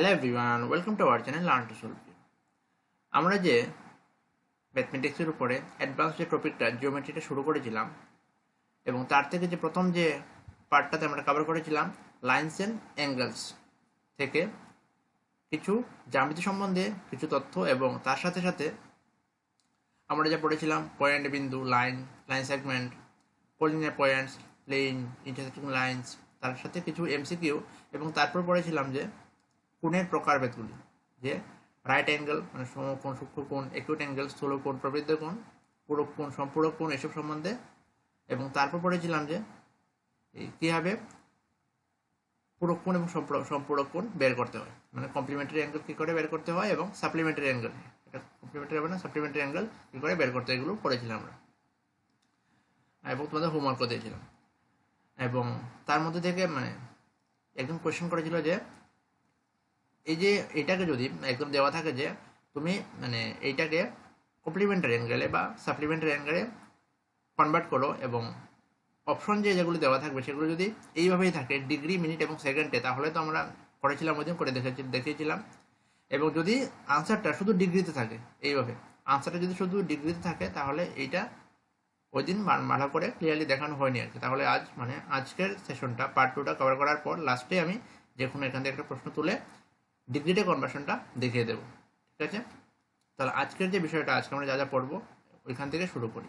Hello everyone, welcome to our channel learn to solve. আমরা যে ম্যাথমেটিক্সের উপরে অ্যাডভান্স যে টপিকটা জিওমেট্রিটা শুরু করেছিলাম এবং তার থেকে যে প্রথম যে পার্টটাতে আমরা কভার করেছিলাম লাইনস অ্যান্ড অ্যাঙ্গেলস থেকে কিছু জ্যামিতি সম্বন্ধে কিছু তথ্য এবং তার সাথে সাথে আমরা যা পড়েছিলাম পয়েন্ট বিন্দু, line, line segment, collinear points, plane, intersecting lines, তার সাথে কিছু এমসিকিউ এবং তারপর পড়েছিলাম যে কোণের প্রকারভেদগুলি, যে রাইট অ্যাঙ্গেল মানে সমকোণ, সূক্ষ্মকোণ, একিউট অ্যাঙ্গেল, স্থূলকোণ, প্রবৃদ্ধ কোণ, পূরক কোণ, সম্পূরক কোণ, এসব সম্বন্ধে। এবং তারপর পড়েছিলাম যে কীভাবে পূরক কোণ এবং সম্পূরক কোণ বের করতে হয়, মানে কমপ্লিমেন্টারি অ্যাঙ্গেল কী করে বের করতে হয় এবং সাপ্লিমেন্টারি অ্যাঙ্গেল, এটা কমপ্লিমেন্টারি হবে না, সাপ্লিমেন্টারি অ্যাঙ্গেল কী করে বের করতে হয়, এগুলো পড়েছিলাম আমরা এবং তোমাদের হোমওয়ার্কও দিয়েছিলাম। এবং তার মধ্যে থেকে মানে একদম কোয়েশ্চেন করেছিল যে এই যে এটাকে যদি একদম দেওয়া থাকে যে তুমি মানে এইটাকে কমপ্লিমেন্টারি অ্যাঙ্গেলে বা সাপ্লিমেন্টারি অ্যাঙ্গেলে কনভার্ট করো এবং অপশন যেগুলো দেওয়া থাকবে সেগুলো যদি এইভাবেই থাকে ডিগ্রি, মিনিট এবং সেকেন্ডে, তাহলে তো আমরা করেছিলাম ওই দিন করে দেখিয়েছিলাম। এবং যদি আনসারটা শুধু ডিগ্রিতে থাকে, এইভাবে আনসারটা যদি শুধু ডিগ্রিতে থাকে তাহলে এইটা ওই দিন ভালো করে ক্লিয়ারলি দেখানো হয়নি আর কি। তাহলে আজ মানে আজকের সেশনটা পার্ট 2টা কভার করার পর লাস্টে আমি যে কোনো এখান থেকে একটা প্রশ্ন তুলে ডিগ্রিতে কনভার্সনটা দেখিয়ে দেবো, ঠিক আছে? তাহলে আজকের যে বিষয়টা আজকে আমরা যা যা পড়বো ওইখান থেকে শুরু করি।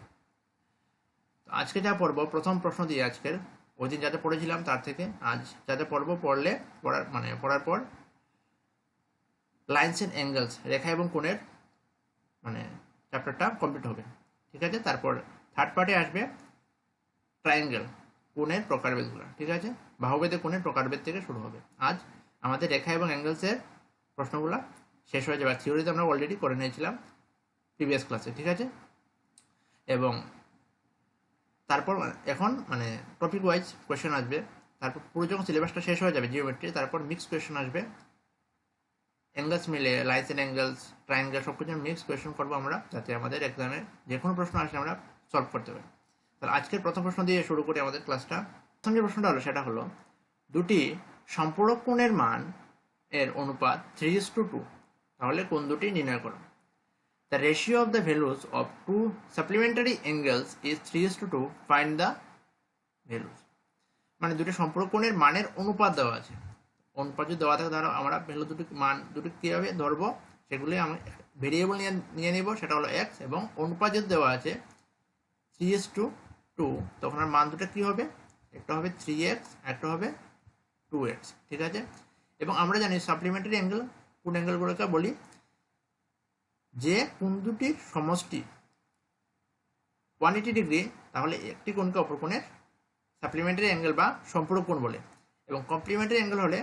তো আজকে যা পড়বো প্রথম প্রশ্ন দিয়ে আজকের ওই দিন যা যা পড়েছিলাম তার থেকে আজ যা যা পড়বো পড়ার পর লাইন্স অ্যান্ড অ্যাঙ্গেলস, রেখা এবং কোণের মানে চ্যাপ্টারটা কমপ্লিট হবে, ঠিক আছে? তারপর থার্ড পার্টে আসবে ট্রায়াঙ্গেল, কোণের প্রকারভেদগুলো, ঠিক আছে? বাহুভেদে কোণের প্রকারভেদ থেকে শুরু হবে। আজ আমাদের রেখা এবং অ্যাঙ্গেলসের প্রশ্নগুলো শেষ হয়ে যাবে। থিওরিতে আমরা অলরেডি করে নিয়েছিলাম প্রিভিয়াস ক্লাসে, ঠিক আছে? এবং তারপর এখন মানে টপিক ওয়াইজ কোয়েশ্চেন আসবে। তারপর পুরো যখন সিলেবাসটা শেষ হয়ে যাবে জিওমেট্রি, তারপর মিক্স কোয়েশ্চেন আসবে, অ্যাঙ্গেলস মিলে লাইন্স অ্যান্ড অ্যাঙ্গেলস, ট্রায়াঙ্গেল সব কিছু মিক্স কোয়েশ্চেন করবো আমরা, যাতে আমাদের এক্সামে যে কোনো প্রশ্ন আসলে আমরা সলভ করতে পারি। তাহলে আজকের প্রথম প্রশ্ন দিয়ে শুরু করি আমাদের ক্লাসটা। প্রথম যে প্রশ্নটা হলো সেটা হলো দুটি সম্পূরক কোণের মান এর অনুপাত 3:2, তাহলে কোণ দুটি নির্ণয় করো। The ratio of the values of two supplementary angles is 3:2. Find the values. মানে দুটি সম্পূরক কোণের মানের অনুপাত দেওয়া আছে। অনুপাত যদি দেওয়া থাকে ধরো আমরা ভ্যালু দুটি কীভাবে ধরবো সেগুলি আমরা ভেরিয়েবল নিয়ে নেব, সেটা হলো এক্স, এবং অনুপাত যদি দেওয়া আছে 3:2, তখন আর মান দুটো কী হবে, একটা হবে 3x, একটা হবে 2x, ঠিক আছে? এবং আমরা জানি সাপ্লিমেন্টারি অ্যাঙ্গেল কোন অ্যাঙ্গেলগুলোকে বলি, যে কোণ দুটির সমষ্টি 180 ডিগ্রি, তাহলে একটি কোণকে অপর কোণের সাপ্লিমেন্টারি অ্যাঙ্গেল বা সম্পূরক কোণ বলে। এবং কমপ্লিমেন্টারি অ্যাঙ্গেল হলে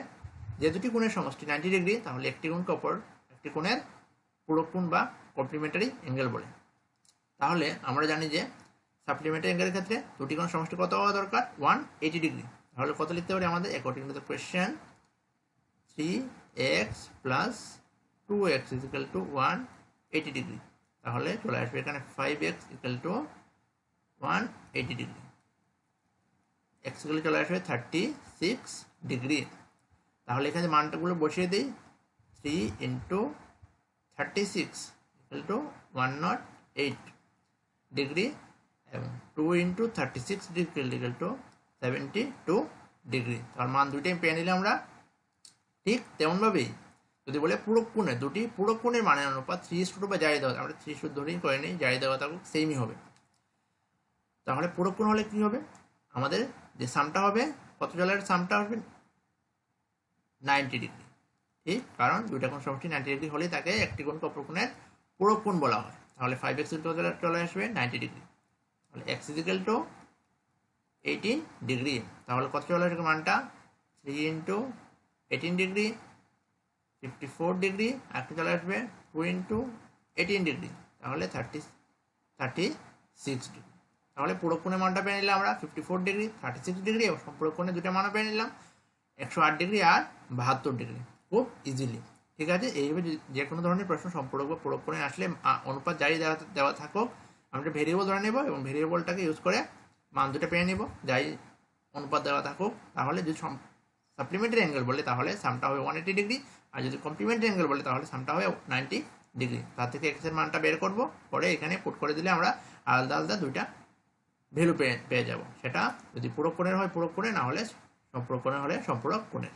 যে দুটি কোণের সমষ্টি 90 ডিগ্রি, তাহলে একটি কোণকে অপর একটি কোণের পূরক কোণ বা কমপ্লিমেন্টারি অ্যাঙ্গেল বলে। তাহলে আমরা জানি যে সাপ্লিমেন্টারি অ্যাঙ্গেলের ক্ষেত্রে দুটি কোণের সমষ্টি কত হওয়া দরকার, 180 ডিগ্রি। তাহলে কত লিখতে পারি আমাদের, according to the question 3x plus 2x is equal to 180 degree. তাহলে চলে আসবে এখানে 5x equal to 180 degree, x গুলো চলে আসবে 36 ডিগ্রি। তাহলে এখানে মানটাগুলো বসিয়ে দিই, 3 into 36 equal to 108 ডিগ্রি এবং 2 into 36 degree equal to 72 degree. তার মান দুইটাই পেয়ে নিলে আমরা। ঠিক তেমনভাবেই যদি বলে পূরক কোণের, দুটি পূরক কোণের মানের অনুপাত 3:2 বা জারি দেওয়া, আমরা 3:2 ধরেই করে নিই, জারি দেওয়া থাকুক সেমই হবে। তাহলে পূরক কোণ হলে কী হবে, আমাদের যে সামটা হবে কত জলের সামটা আসবে 90 ডিগ্রি, ঠিক? কারণ দুইটা কোণ সমষ্টি 90 ডিগ্রি হলেই তাকে একটি কোণকে অপর কোণের পূরক কোণ বলা হয়। তাহলে 5x চলে আসবে 90 ডিগ্রি, তাহলে x is equal to 18 degree. তাহলে কত চলে আসবে মানটা, 3 into 18 ডিগ্রি 54 ডিগ্রি, একটা চলে আসবে 2 into 18 ডিগ্রি, তাহলে 36 ডিগ্রি। তাহলে পূরক কোণের মানটা পেয়ে নিলাম আমরা 54 ডিগ্রি, 36 ডিগ্রি, এবং সম্পূরক কোণের দুটো মানও পেয়ে নিলাম 108 ডিগ্রি আর 72 ডিগ্রি, খুব ইজিলি, ঠিক আছে? এইভাবে যে কোনো ধরনের প্রশ্ন সম্পূরক বা পূরক কোণে আসলে অনুপাত জারি দেওয়া থাকুক, আমরা ভেরিয়েবল ধরে নেব এবং ভেরিয়েবলটাকে ইউজ করে মান দুটো পেয়ে নেব, যাই অনুপাত দেওয়া থাকুক। তাহলে যদি সাপ্লিমেন্টারি অ্যাঙ্গেল বলে তাহলে সামটা হবে 180 ডিগ্রি, আর যদি কমপ্লিমেন্টারি অ্যাঙ্গেল বলে তাহলে সামটা হবে 90 ডিগ্রি। তার থেকে এক্সের মানটা বের করব, পরে এখানে পুট করে দিলে আমরা আলাদা আলাদা দুইটা ভ্যালু পেয়ে যাব। সেটা যদি পূরক কোণের হয় পূরক কোণের, না হলে সম্পূরক কোণের হলে সম্পূরক কোণের।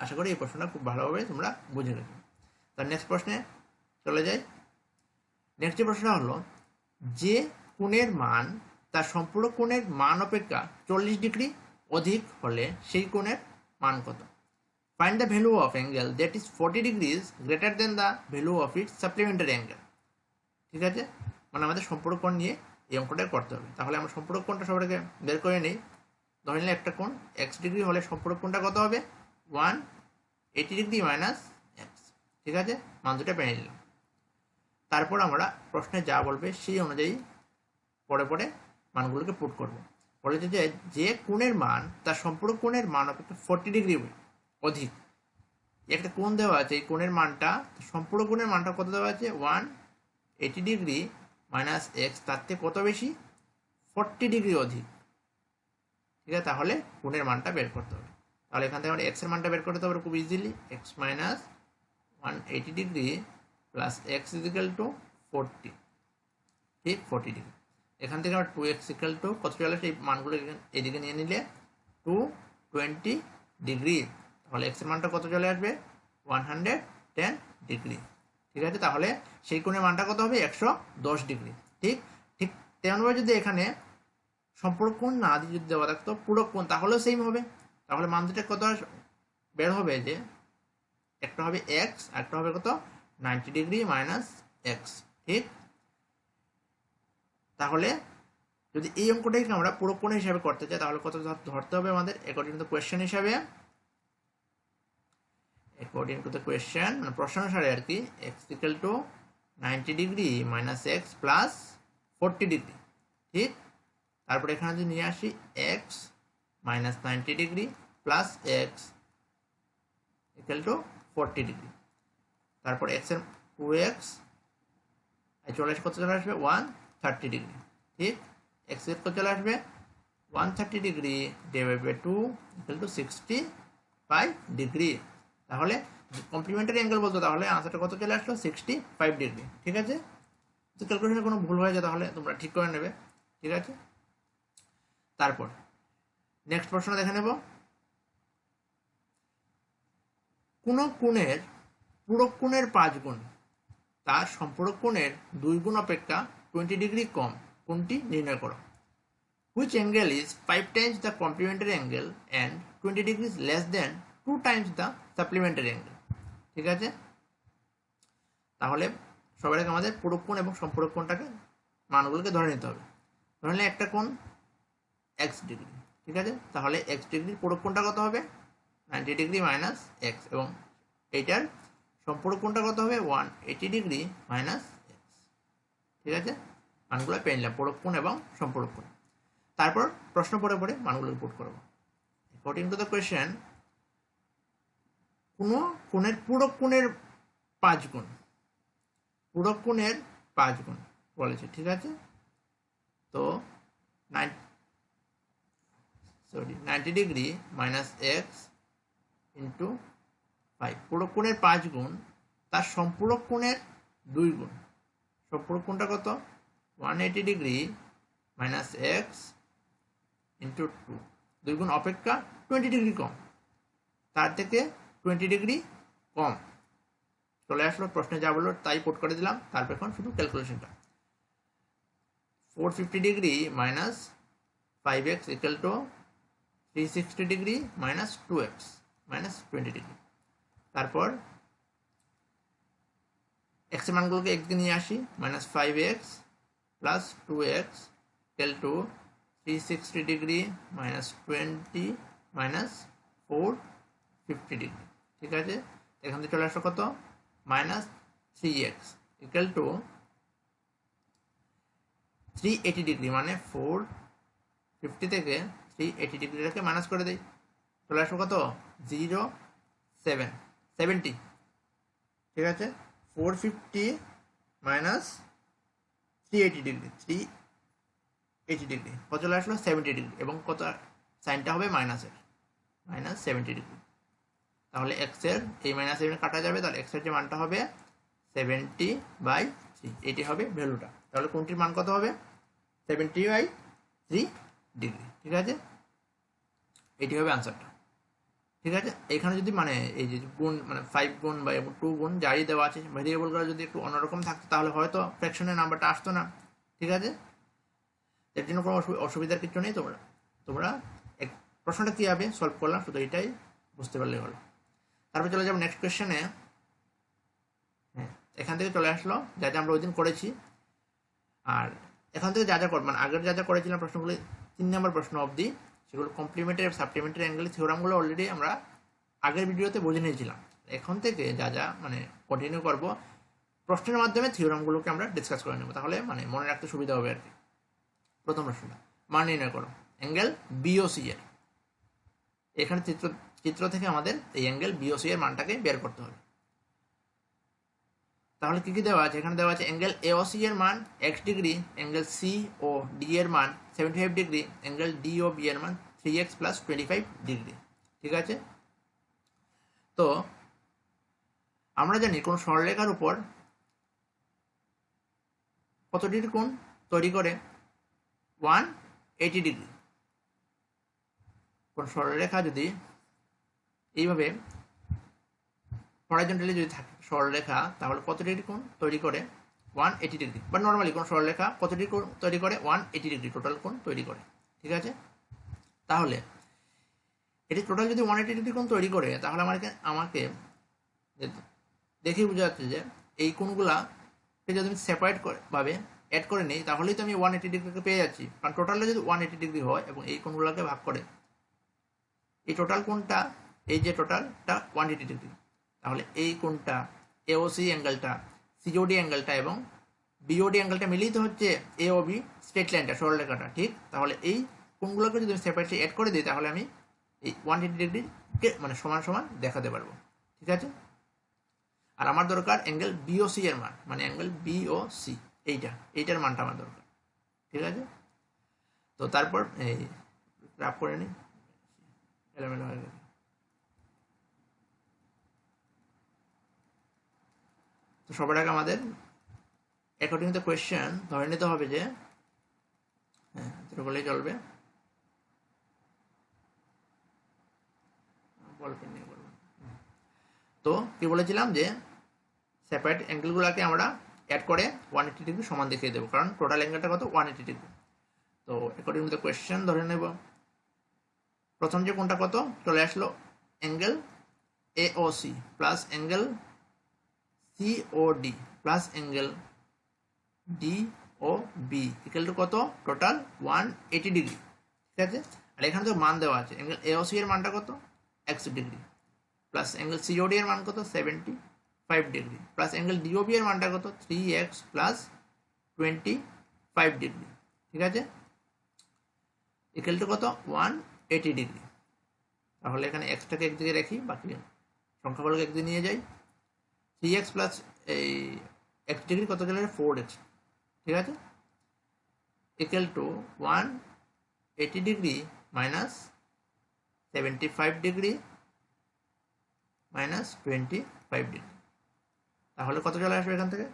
আশা করি এই প্রশ্নটা খুব ভালোভাবে তোমরা বুঝে গেছো। তার নেক্সট প্রশ্নে চলে যাই। নেক্সট প্রশ্ন হলো, যে কোণের মান তার সম্পূরক কোণের মান অপেক্ষা 40 ডিগ্রি অধিক হলে সেই কোণের মান কত? Find the value of angle that is 40 degrees greater than the value of its supplementary angle. ঠিক আছে, মানে আমাদের সম্পূরক কোণ নিয়ে এই অঙ্কটা করতে হবে। তাহলে আমরা সম্পূরক কোণটা সবাইকে বের করে নিই। ধরে নিলে একটা কোণ x ডিগ্রি হলে সম্পূরক কোণটা কত হবে? 180 ডিগ্রি মাইনাস এক্স। ঠিক আছে, মান দুটা পেয়ে নিলাম। তারপর আমরা প্রশ্নে যা বলবে সেই অনুযায়ী পরে পরে মানগুলোকে পুট করব। বলেছে যে কোণের মান তার সম্পূরক কোণের মান অপেক্ষা 40 ডিগ্রি অধিক। একটা কোণ দেওয়া আছে, এই কোণের মানটা সম্পূরক কোণের মানটা কত দেওয়া আছে? 180 ডিগ্রি মাইনাস এক্স, তার থেকে কত বেশি? 40 ডিগ্রি অধিক। ঠিক আছে, তাহলে কোণের মানটা বের করতে হবে। তাহলে এখান থেকে আমরা এক্স এর মানটা বের করতে হবে খুব easily. X minus 180 degree plus x is equal to 40। ঠিক, 40 ডিগ্রি। এখান থেকে আমরা 2x ইকুয়াল টু কত চলে আসে? এই মানগুলো এদিকে নিয়ে নিলে 220 ডিগ্রি। তাহলে এক্স এর মানটা কত চলে আসবে? 110 ডিগ্রি। ঠিক আছে, তাহলে সেই কোণের মানটা কত হবে? 110 ডিগ্রি। ঠিক ঠিক তেমনভাবে যদি এখানে সম্পূরক কোণ না দিয়ে যদি দেওয়া থাকতো পূরক কোণ, তাহলেও সেম হবে। তাহলে মান দুটো কত বের হবে? যে একটা হবে এক্স, একটা হবে কত? 90 ডিগ্রি মাইনাস এক্স। ঠিক, তাহলে যদি এই অঙ্কটাকে আমরা পূরক কোণ হিসাবে করতে চাই তাহলে কত ধরতে হবে আমাদের? অ্যাকর্ডিং টু কোয়েশ্চেন হিসাবে, অ্যাকর্ডিং টু দ্য কোয়েশ্চেন মানে প্রশ্ন অনুসারে আর কি, x equal to 90 degree minus x plus 40 degree. ঠিক, তারপরে এখানে যদি নিয়ে আসি x minus 90 degree plus x equal to 40 degree. তারপর এক্স এর 2x চলে আসবে, কত চলে আসবে? 130 ডিগ্রি। ঠিক, এক্স এর কত চলে আসবে? 130 degree divide by 2 equal to 65 degree. তাহলে কমপ্লিমেন্টারি অ্যাঙ্গেল বলতো, তাহলে আনসারটা কত চলে আসলো? 65 ডিগ্রি। ঠিক আছে, তো ক্যালকুলেশনে কোনো ভুল হয়ে যায় তাহলে তোমরা ঠিক করে নেবে। ঠিক আছে, তারপর নেক্সট প্রশ্ন দেখে নেব। কোন কোণের পূরক কোণের 5 গুণ তার সম্পূরক কোণের 2 গুণ অপেক্ষা 20 ডিগ্রি কম, কোনটি নির্ণয় করো? Which angle is 5 times the complementary angle and 20 degrees less than 2 times the supplementary angle? ঠিক আছে, তাহলে সবার আগে আমাদের পূরক কোণ এবং সম্পূরক কোণটাকে মানগুলোকে ধরে নিতে হবে। ধরে নিলে একটা কোণ x ডিগ্রি। ঠিক আছে, তাহলে x ডিগ্রির পূরক কোণটা কত হবে? 90 ডিগ্রি মাইনাস এক্স, এবং এইটার সম্পূরক কোণটা কত হবে? 180 ডিগ্রি মাইনাস এক্স। ঠিক আছে, মানগুলো পেয়ে নিলাম, পূরক কোণ এবং সম্পূরক কোণ। তারপর প্রশ্ন পড়ে পড়ে মানগুলো রিপোর্ট করবো। অ্যাকর্ডিং টু দ্য কোয়েশ্চেন, কোন কোণের পূরক কোণের 5 গুণ, পূরক কোণের 5 গুণ বলেছে। ঠিক আছে, তো 90 ডিগ্রি মাইনাস এক্স ইন্টু 5, পূরক কোণের 5 গুণ তার সম্পূরক কোণের 2 গুণ। সম্পূরক কোণটা কত? 180 ডিগ্রি মাইনাস এক্স ইন্টু 2 গুণ অপেক্ষা 20 ডিগ্রি কম, তার থেকে 20 ডিগ্রি কম চলে আসলো। প্রশ্নে যা বললো তাই পুট করে দিলাম। তারপর এখন শুধু ক্যালকুলেশনটা, 450 degree minus 5x equal to 360 degree minus 2x minus 20 degree. তারপর এক্স এর মানগুলোকে একদিকে নিয়ে আসি, minus 5x plus 2x equal to 360 degree minus 20 minus 450 degree. ঠিক আছে, এখান থেকে চলে আসলো কত? Minus 3x equal to 380 degree, মানে 450 থেকে 380 ডিগ্রিটাকে মাইনাস করে দেই, চলে আসলো কত? 70। ঠিক আছে, 450 মাইনাস 380 ডিগ্রি, 380 ডিগ্রি কত চলে আসলো? 70 ডিগ্রি, এবং কত সাইনটা হবে? মাইনাসের। Minus 70 degree. তাহলে এক্সের এই মাইনাস 7 কাটা যাবে, তাহলে এক্সের যে মানটা হবে 70/3, এটি হবে ভ্যালুটা। তাহলে কোনটির মান কত হবে? 70/3 ডিগ্রি। ঠিক আছে, এটি হবে আনসারটা। ঠিক আছে, এখানে যদি মানে এই যে গুণ মানে 5 গুণ বা 2 গুণ যাই দেওয়া আছে, ভেরিয়েবলগুলো যদি একটু অন্যরকম থাকতো তাহলে হয়তো ফ্র্যাকশনের নাম্বারটা আসতো না। ঠিক আছে, এর জন্য কোনো অসুবিধার কিছু নেই। তোমরা প্রশ্নটা কীভাবে সলভ করলাম শুধু এটাই বুঝতে পারলেই হলো। তারপর চলে যাবো নেক্সট কোয়েশ্চেনে। হ্যাঁ, এখান থেকে চলে আসলো যা যা আমরা ওই দিন করেছি। আর এখান থেকে যা যা মানে আগের যা যা করেছিলাম প্রশ্নগুলি 3 নম্বর প্রশ্ন অবধি, সেগুলো কমপ্লিমেন্টারি সাপ্লিমেন্টারি অ্যাঙ্গেল থিওরামগুলো অলরেডি আমরা আগের ভিডিওতে বুঝে নিয়েছিলাম। এখন থেকে যা যা মানে কন্টিনিউ করব, প্রশ্নের মাধ্যমে থিওরামগুলোকে আমরা ডিসকাস করে নেব, তাহলে মানে মনে রাখতে সুবিধা হবে আর কি। প্রথম প্রশ্নটা, মান নির্ণয় করো অ্যাঙ্গেল বিওসি এর। এখানে চিত্র থেকে আমাদের এই অ্যাঙ্গেল বিওসি এর মানটাকে বের করতে হবে। তাহলে কি কি দেওয়া আছে? এখানে দেওয়া আছে অ্যাঙ্গেল এওসি এর মান x ডিগ্রি, অ্যাঙ্গেল সি ও ডি এর মান 75 ডিগ্রি, অ্যাঙ্গেল ডি ও বি এর মান 3x + 25 ডিগ্রি। ঠিক আছে, তো আমরা জানি কোন সরলরেখার উপর কত ডিগ্রি কোণ তৈরি করে? 180 ডিগ্রি। কোন সরলরেখা যদি এইভাবে হরাইজন্টালি যদি থাকে সরলরেখা, তাহলে কত ডিগ্রি কোণ তৈরি করে? 180 ডিগ্রি। বা নর্মালি কোন সরলরেখা কত ডিগ্রি কোণ তৈরি করে? 180 ডিগ্রি টোটাল কোণ তৈরি করে। ঠিক আছে, তাহলে এটি টোটাল যদি 180 ডিগ্রি কোণ তৈরি করে, তাহলে আমাকে দেখেই বোঝা যাচ্ছে যে এই কোণগুলাকে যদি আমি সেপারেট ভাবে অ্যাড করে নিই, তাহলেই তো আমি 180 ডিগ্রিকে পেয়ে যাচ্ছি। কারণ টোটালটা যদি 180 ডিগ্রি হয় এবং এই কোণগুলোকে ভাগ করে এই টোটাল কোণটা, এই যে টোটালটা 180 ডিগ্রি, তাহলে এই কোণটা এওসি অ্যাঙ্গেলটা, সিওডি অ্যাঙ্গেলটা এবং বিওডি অ্যাঙ্গেলটা মিলিয়ে তো হচ্ছে এ ও বি স্ট্রেট লাইনটা, সরলরেখাটা। ঠিক, তাহলে এই কোণগুলোকে যদি আমি সেপারেটলি অ্যাড করে দিই, তাহলে আমি এই 180 ডিগ্রিকে মানে সমান সমান দেখাতে পারবো। ঠিক আছে, আর আমার দরকার অ্যাঙ্গেল বিওসি এর মান, মানে অ্যাঙ্গেল বিওসি এইটার মানটা আমার দরকার। ঠিক আছে, তো তারপর এই গ্রাফ করে নিই, এলোমেলো হয়ে গেছে। তো সবার আগে আমাদের অ্যাকর্ডিং টু কোয়েশ্চেন ধরে নিতে হবে যে হ্যাঁ যেটা বলেই চলবে, তো কি বলেছিলাম যে সেপারেট অ্যাঙ্গেলগুলোকে আমরা অ্যাড করে 180 ডিগ্রি সমান দেখিয়ে দেবো, কারণ টোটাল অ্যাঙ্গেলটা কত? 180 ডিগ্রি। তো অ্যাকর্ডিং টু কোয়েশ্চেন ধরে নেব প্রথম যে কোণটা কত চলে আসলো, angle AOC plus angle COD plus angle DOB equal to কত? Total 180 degree. ঠিক আছে, আর এখানে তো মান দেওয়া আছে, অ্যাঙ্গেল এওসি এর মানটা কত? x degree, plus angle COD এর মান কত? 75 ডিগ্রি, প্লাস অ্যাঙ্গেল ডিওবি এর মানটা কত? 3x + 25 degree. ঠিক আছে, ইকুয়াল টু কত? 180 ডিগ্রি। তাহলে এখানে এক্সটাকে একদিকে রাখি, বাকি সংখ্যাগুলোকে একদিকে নিয়ে যাই। 3x প্লাস এই x ডিগ্রি কত চলে? 4x। ঠিক আছে, equal to 180 degree minus 75 degree minus 25 degree. তাহলে কত চলে আসবে এখান থেকে?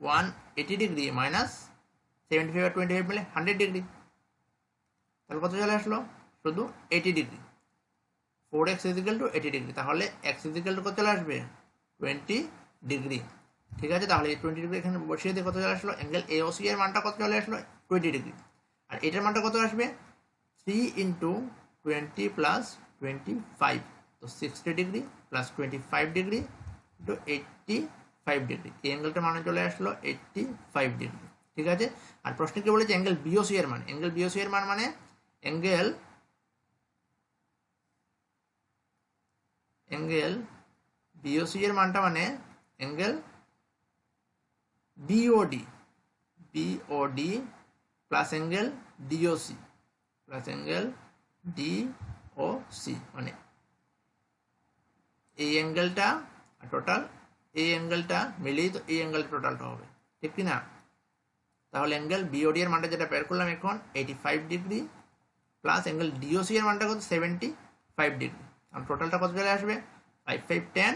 180 ডিগ্রি মাইনাস 75 আর 25 মিলে 100 ডিগ্রি। তাহলে কত চলে আসলো? শুধু 80 ডিগ্রি। 4x = 80 ডিগ্রি, তাহলে x = কত চলে আসবে? 20 ডিগ্রি। ঠিক আছে, তাহলে এই 20 ডিগ্রি এখানে বসিয়ে দিয়ে কত চলে আসলো? অ্যাঙ্গেল এওসি এর মানটা কত চলে আসলো? 20 ডিগ্রি। আর এটার মানটা কত আসবে? 3 × 20 + 25, তো 60 ডিগ্রি প্লাস 25 ডিগ্রি = 85 ডিগ্রি। এই অ্যাঙ্গেলটার মানে চলে আসলো 85 ডিগ্রি। ঠিক আছে, আর প্রশ্নে কি বলেছে? অ্যাঙ্গেল বিওসি এর মান। অ্যাঙ্গেল বিওসি এর মান মানে অ্যাঙ্গেল বিওসি এর মানটা মানে angle BOD plus angle DOC plus angle DOC, মানে এই অ্যাঙ্গেলটা টোটাল এই অ্যাঙ্গেলটা মিলেই তো এই অ্যাঙ্গেল টোটালটা হবে। ঠিক কি না? তাহলে অ্যাঙ্গেল বিওডি এর মানটা যেটা বের করলাম এখন 85 ডিগ্রি প্লাস অ্যাঙ্গেল ডিওসি এর মানটা কত? 5 ডিগ্রি। আর টোটালটা কত চলে আসবে? 5 5 10,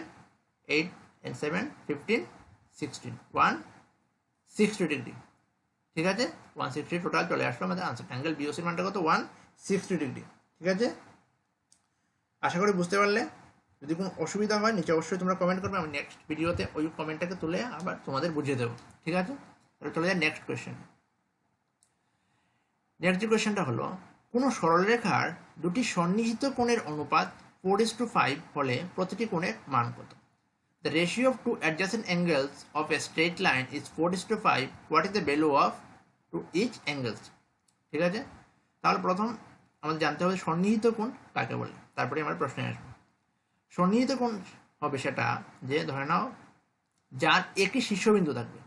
8 and 7 15 16, 160 ডিগ্রি। ঠিক আছে, 160 টোটাল চলে আসলো আমাদের আনসার। অ্যাঙ্গেল বিওসির মানটা কত? 160 ডিগ্রি। ঠিক আছে, আশা করি বুঝতে পারলে। যদি কোনো অসুবিধা হয় নিচে অবশ্যই তোমরা কমেন্ট করবে, আমি নেক্সট ভিডিওতে ওই কমেন্টটাকে তুলে আবার তোমাদের বুঝিয়ে দেবো। ঠিক আছে, তাহলে চলে যায় নেক্সট কোয়েশ্চেন। নেক্সট যে কোয়েশ্চেনটা হলো, কোনো সরলরেখার দুটি সন্নিহিত কোণের অনুপাত 4:5 হলে প্রতিটি কোণের মান কত? The ratio of two adjacent angles of a straight line is 4:5. What is the value of to each angles? ঠিক আছে, তাহলে প্রথম আমাদের জানতে হবে সন্নিহিত কোণ কাকে বলে, তারপরে আমরা প্রশ্নে আসবো। সন্নিহিত কোণ হবে সেটা যে, ধরে নাও যার একটি শীর্ষবিন্দু থাকবে,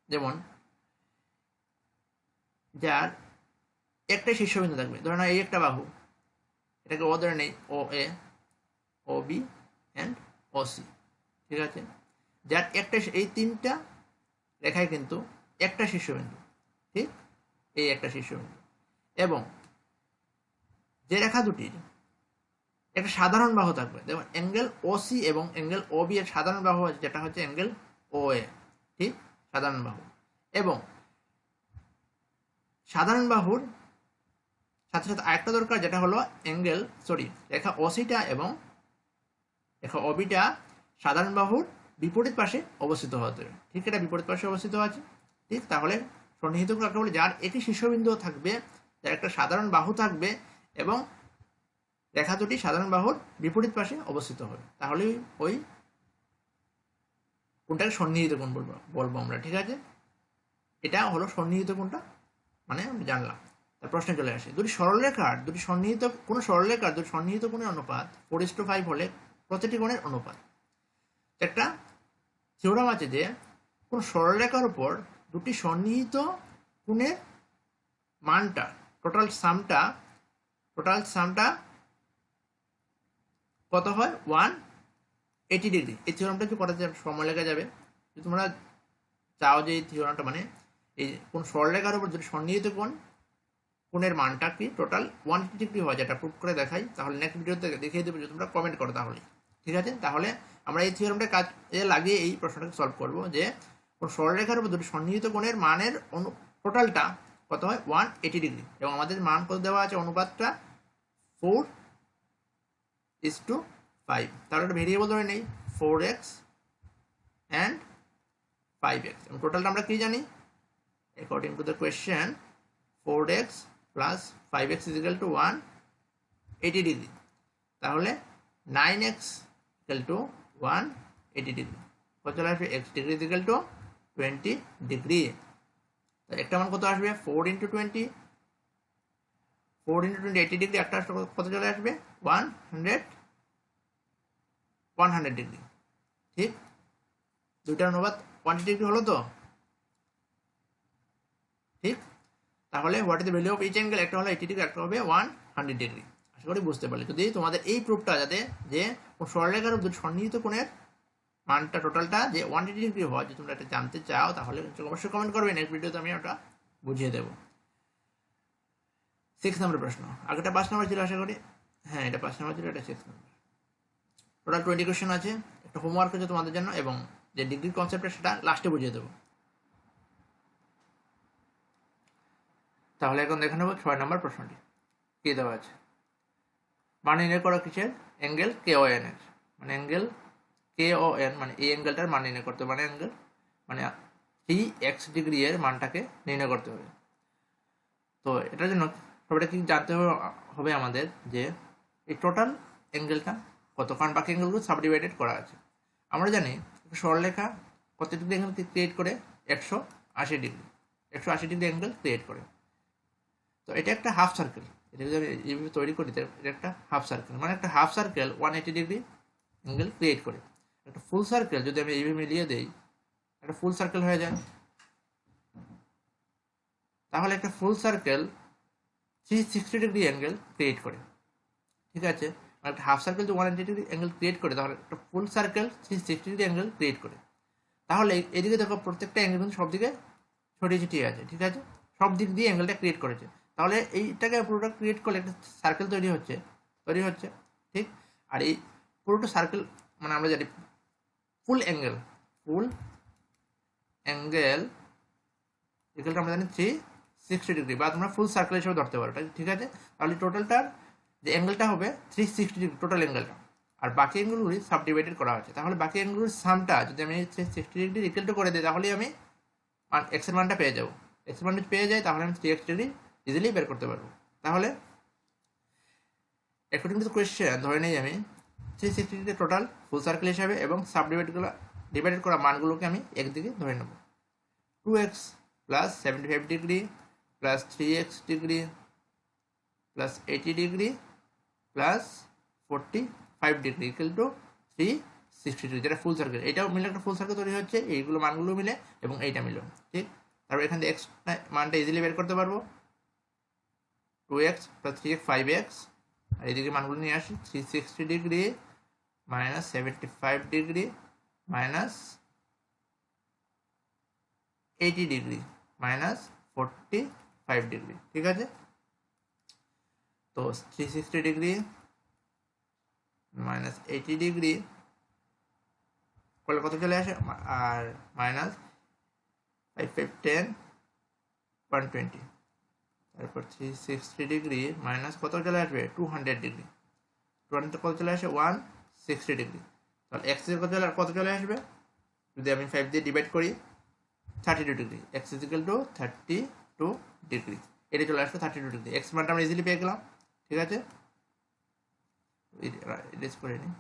যেমন যার একটা শীর্ষবিন্দু থাকবে, ধরে নাও এই একটা বাহু, এটাকে ও ধরে নেই, ও এ, ও বি অ্যান্ড ও সি। ঠিক আছে, যার একটা, এই তিনটা রেখায় কিন্তু একটা শীর্ষবিন্দু, ঠিক, এই একটা শীর্ষবিন্দু, এবং যে রেখা দুটির একটা সাধারণ বাহু থাকবে, যেমন অ্যাঙ্গেল ও সি এবং অ্যাঙ্গেল ও বি এর সাধারণ বাহু আছে, যেটা হচ্ছে অ্যাঙ্গেল ও এ, ঠিক, সাধারণ বাহু। এবং সাধারণ বাহুর সাথে সাথে আরেকটা দরকার, যেটা হলো অ্যাঙ্গেল, রেখা ওসিটা এবং রেখা ওবিটা সাধারণ বাহুর বিপরীত পাশে অবস্থিত হতে হবে। ঠিক, এটা বিপরীত পাশে অবস্থিত আছে। ঠিক, তাহলে সন্নিহিত কোণ কাকে বলে? যার একটি শীর্ষবিন্দু থাকবে, যার একটা সাধারণ বাহু থাকবে এবং রেখা দুটি সাধারণ বাহুর বিপরীত পাশে অবস্থিত হবে, তাহলে ওই কোণটাকে সন্নিহিত কোণ বলবো আমরা। ঠিক আছে, এটা হলো সন্নিহিত কোণটা, মানে জানলাম। তার প্রশ্নে চলে আসে, দুটি সরলরেখার দুটি সন্নিহিত কোণের অনুপাত 4:5 হলে প্রতিটি কোণের অনুপাত। একটা থিওরাম আছে যে কোন সরলরেখার উপর দুটি সন্নিহিত কোণের মানটা, টোটাল সামটা কত হয়? 180 ডিগ্রি। এই থিওরামটা কি করাতে সময় লেগে যাবে। যদি তোমরা চাও যে এই থিওরামটা, মানে এই কোন সরলরেখার উপর দুটি সন্নিহিত কোণের মানটা কি টোটাল 180 ডিগ্রি হয়, যেটা প্রুভ করে দেখাই, তাহলে নেক্সট ভিডিওতে দেখিয়ে দেবো, যদি তোমরা কমেন্ট করো তাহলে। ঠিক আছে, তাহলে আমরা এই থিওরামটা কাজে লাগিয়ে এই প্রশ্নটাকে সলভ করবো, যে কোন সরলরেখার উপর দুটি সন্নিহিত কোণের মানের টোটালটা কত হয়? 180 ডিগ্রি। এবং আমাদের মান কত দেওয়া আছে? অনুপাতটা 4:5। তাহলে একটা ভেরিয়েবল ধরে নেই 4x and 5x, এবং টোটালটা আমরা কি জানি? According to the question 4x plus 5x is equal to 180 degree. তাহলে 9x equal to 180 ডিগ্রি। কত চলে আসবে? x degree is equal to 20 degree. একটা মান কত আসবে? 4 into 20, 80 ডিগ্রি। একটা কত চলে আসবে? 100 ডিগ্রি। ঠিক, দুইটার অনুপাত 180 ডিগ্রি হলো তো। ঠিক, তাহলে what is the value of each angle? একটা হলো 80 ডিগ্রি, একটা হবে 100 ডিগ্রি। আশা করি বুঝতে পারলে। যদি তোমাদের এই প্রুফটা যাতে যে সরলরেখার দুটি সন্নিহিত কোণের মানটা টোটালটা যে 180 ডিগ্রি হয়, যদি তোমরা এটা জানতে চাও, তাহলে অবশ্যই কমেন্ট করবে, নেক্সট ভিডিওতে আমি ওটা বুঝিয়ে দেবো। 6 নম্বর প্রশ্ন। আগেটা 5 নম্বর ছিল আশা করি। হ্যাঁ, এটা 5 নম্বর ছিল, এটা 6 নম্বর। টোটাল 20 কোয়েশ্চেন আছে। একটা হোমওয়ার্ক আছে তোমাদের জন্য, এবং যে ডিগ্রির কনসেপ্টটা সেটা লাস্টে বুঝিয়ে দেবো। তাহলে এখন দেখে নেব 6 নম্বর প্রশ্নটি কি দেওয়া আছে। মান নির্ণয় করো কিসের? অ্যাঙ্গেল KON এর। মানে অ্যাঙ্গেল KON মানে এই অ্যাঙ্গেলটার মান নির্ণয় করতে হবে, মানে অ্যাঙ্গেল মানে 3x ডিগ্রি এর মানটাকে নির্ণয় করতে হবে। তো এটার জন্য সবটা কি জানতে হবে আমাদের, যে এই টোটাল অ্যাঙ্গেলটা কত, কারণ বাকি অ্যাঙ্গেলগুলো সাবডিভাইডেড করা আছে। আমরা জানি সরলরেখা কত ডিগ্রি অ্যাঙ্গেল ক্রিয়েট করে? 180 ডিগ্রি। 180 ডিগ্রি অ্যাঙ্গেল ক্রিয়েট করে। তো এটা একটা হাফ সার্কেল, এটা যদি আমি এইভাবে তৈরি করি, এটা একটা হাফ সার্কেল, মানে একটা half circle 180 degree angle create করে। একটা ফুল সার্কেল যদি আমি এইভাবে মিলিয়ে দেই, একটা ফুল সার্কেল হয়ে যায়। তাহলে একটা ফুল সার্কেল 360 ডিগ্রি অ্যাঙ্গেল ক্রিয়েট করে। ঠিক আছে, মানে একটা হাফ সার্কেল যদি 180 ডিগ্রি অ্যাঙ্গেল ক্রিয়েট করে, তাহলে একটা ফুল সার্কেল 360 ডিগ্রি অ্যাঙ্গেল ক্রিয়েট করে। তাহলে এদিকে দেখো, প্রত্যেকটা অ্যাঙ্গেল কিন্তু সব দিকে ছড়িয়ে ছিটিয়ে আছে। ঠিক আছে, সব দিক দিয়ে অ্যাঙ্গেলটা ক্রিয়েট করেছে। তাহলে এইটাকে পুরোটা ক্রিয়েট করলে একটা সার্কেল তৈরি হচ্ছে। ঠিক। আর এই পুরোটা সার্কেল মানে আমরা জানি ফুল অ্যাঙ্গেলটা আমরা জানি 360 ডিগ্রি, বা তোমরা ফুল সার্কেল হিসেবে ধরতে পারো, ঠিক আছে। তাহলে টোটালটার যে অ্যাঙ্গেলটা হবে 360 ডিগ্রি টোটাল অ্যাঙ্গেলটা, আর বাকি অ্যাঙ্গেলগুলি সাব ডিভাইডেড করা হয়েছে। তাহলে বাকি অ্যাঙ্গেলগুলির সামটা যদি আমি 360 ডিগ্রি ইকুয়াল টু করে দিই, তাহলেই আমি এক্সের মানটা পেয়ে যাবো। এক্সের মান যদি পেয়ে যাই তাহলে আমি 3x ডিগ্রি ইজিলি বের করতে পারবো। তাহলে অ্যাকর্ডিং টু দ্য কোয়েশ্চেন ধরে নিই আমি 360 ডিগ্রি টোটাল ফুল সার্কেল হিসাবে, এবং সাব ডিভাইডেড করা মানগুলোকে আমি একদিকে ধরে নেব। 2x plus 75 degree plus 3x degree plus 80 degree plus 45 degree equal to 360 degree, যেটা ফুল সার্কেল। এটাও মিলে একটা ফুল সার্কেল তৈরি হচ্ছে, এইগুলো মানগুলো মিলে এবং এইটা মিলে, ঠিক। তারপর এখান থেকে এক্স মানটা ইজিলি বের করতে পারবো। 2x প্লাস 3x 5x, আর এদিকে মানগুলো নিয়ে আসি 360 degree minus 75 degree minus 80 degree minus 45 degree, ঠিক আছে। তো 360 ডিগ্রি মাইনাস 80 ডিগ্রি করলে কত চলে আসে, আর মাইনাস 5 5 10 120, তারপর 360 ডিগ্রি মাইনাস কত চলে আসবে 200 ডিগ্রি, 200 কত চলে আসে 160 ডিগ্রি। তাহলে এক্স এর কত চলে আসবে যদি আমি 5 দিয়ে ডিভাইড করি 32 degree, x is equal to 32 degree, এটা চলে আসবে 32 ডিগ্রি। এক্স মানটা আমরা ইজিলি পেয়ে গেলাম, ঠিক আছে। ইরেজ করে নিই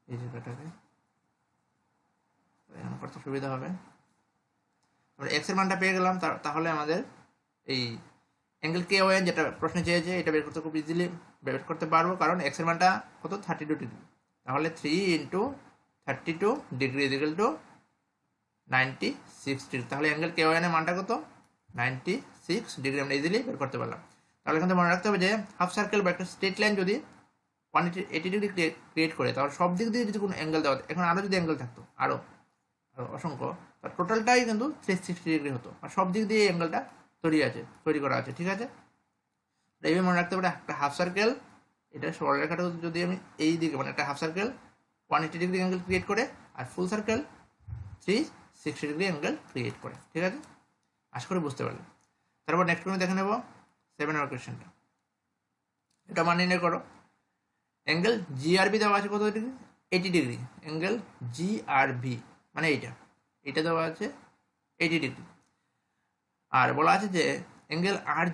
এই জায়গাটাকে, এখন করতে সুবিধা হবে। আমরা এক্স এর মানটা পেয়ে গেলাম, তাহলে আমাদের এই অ্যাঙ্গেল কে ওয়ান যেটা প্রশ্নে চেয়েছে এটা বের করতে খুব ইজিলি বের করতে পারবো, কারণ এক্স এর মানটা কত 32 ডিগ্রি। তাহলে 3 into 32 degree is equal to 96 degree. তাহলে অ্যাঙ্গেল কে ওয়ান এর মানটা কত 96 ডিগ্রি, আমরা ইজিলি বের করতে পারলাম। তাহলে এখান থেকে মনে রাখতে হবে যে হাফ সার্কেল বা একটা স্ট্রেট লাইন যদি 180 ডিগ্রি ক্রিয়েট করে, তাহলে সব দিক দিয়ে যদি কোনো অ্যাঙ্গেল দেওয়া, এখন আরও যদি অ্যাঙ্গেল থাকতো আরও অসংখ্য, টোটালটাই কিন্তু 360 ডিগ্রি হতো, আর সব দিক দিয়ে অ্যাঙ্গেলটা তৈরি করা আছে, ঠিক আছে। এইভাবে মনে রাখতে পারে একটা হাফ সার্কেল, এটা সরলরেখাটা যদি আমি এই দিকে মানে একটা half circle 180 degree angle create করে, আর full circle 360 degree angle create করে, ঠিক আছে। আশা করি বুঝতে পারলে। তারপর নেক্সট আমি দেখে নেব 7 নম্বর কোয়েশ্চেনটা। এটা মান নির্ণয় করো। অ্যাঙ্গেল জিআরবি দেওয়া আছে কত ডিগ্রি 80 ডিগ্রি, অ্যাঙ্গেল জিআরবি মানে এইটা দেওয়া আছে 80 ডিগ্রি, আর বলা আছে যে অ্যাঙ্গেল আর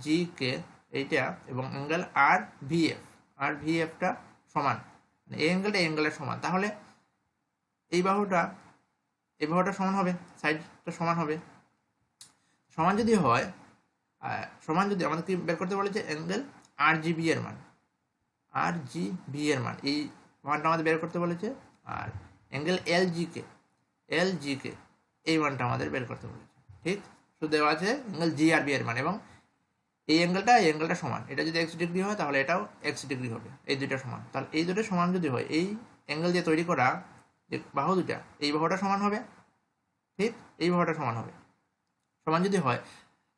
জি কে এইটা এবং অ্যাঙ্গেল আর ভিএফটা সমান, মানে এই অ্যাঙ্গেলের সমান। তাহলে এই বাহুটা সমান হবে, সাইডটা সমান হবে। সমান যদি হয়, আমাদের কি বের করতে বলেছে অ্যাঙ্গেল আর জিবি এর মান, এই মানটা আমাদের বের করতে বলেছে। আর অ্যাঙ্গেল এলজি কে এই মানটা আমাদের বের করতে বলেছে, ঠিক। শুধু দেওয়া আছে অ্যাঙ্গেল জিআরবি এর মান, এবং এই অ্যাঙ্গেলটা সমান। এটা যদি এক্স ডিগ্রি হয় তাহলে এটাও এক্স ডিগ্রি হবে, এই দুইটা সমান। তাহলে এই দুটো সমান যদি হয়, এই অ্যাঙ্গেল দিয়ে তৈরি করা যে বাহু দুটা, এই বাহুটা সমান হবে, ঠিক। এই বাহুটা সমান হবে, সমান যদি হয়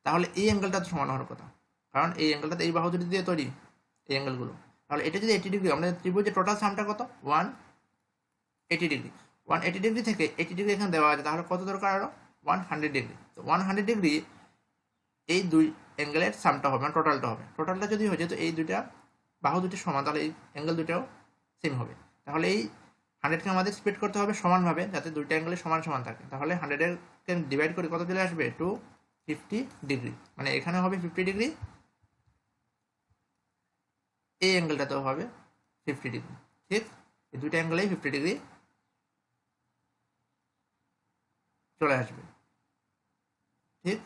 তাহলে এই অ্যাঙ্গেলটা তো সমান হওয়ার কথা, কারণ এই অ্যাঙ্গেলটাতে এই বাহু দুটি দিয়ে তৈরি এই অ্যাঙ্গেলগুলো। তাহলে এটা যদি 80 ডিগ্রি, আমাদের ত্রিভুজের টোটাল সামটা কত 180 ডিগ্রি। 180 ডিগ্রি থেকে 80 ডিগ্রি এখানে দেওয়া আছে, তাহলে কত দরকার আরো 100 ডিগ্রি। তো 100 ডিগ্রি এই দুই অ্যাঙ্গেলের সামটা হবে, মানে টোটালটা যদি হয়, যেহেতু এই দুইটা বাহু দুটি সমান, তাহলে এই অ্যাঙ্গেল দুটাও সেম হবে। তাহলে এই 100কে আমাদের স্প্লিট করতে হবে সমানভাবে, যাতে দুইটা অ্যাঙ্গেলে সমান থাকে। তাহলে 100কে ডিভাইড করে কত চলে আসবে 250 ডিগ্রি, মানে এখানে হবে 50 ডিগ্রি, এই অ্যাঙ্গেলটাতেও হবে 50 ডিগ্রি, ঠিক। এই দুইটা অ্যাঙ্গেলেই 50 ডিগ্রি চলে আসবে, ঠিক।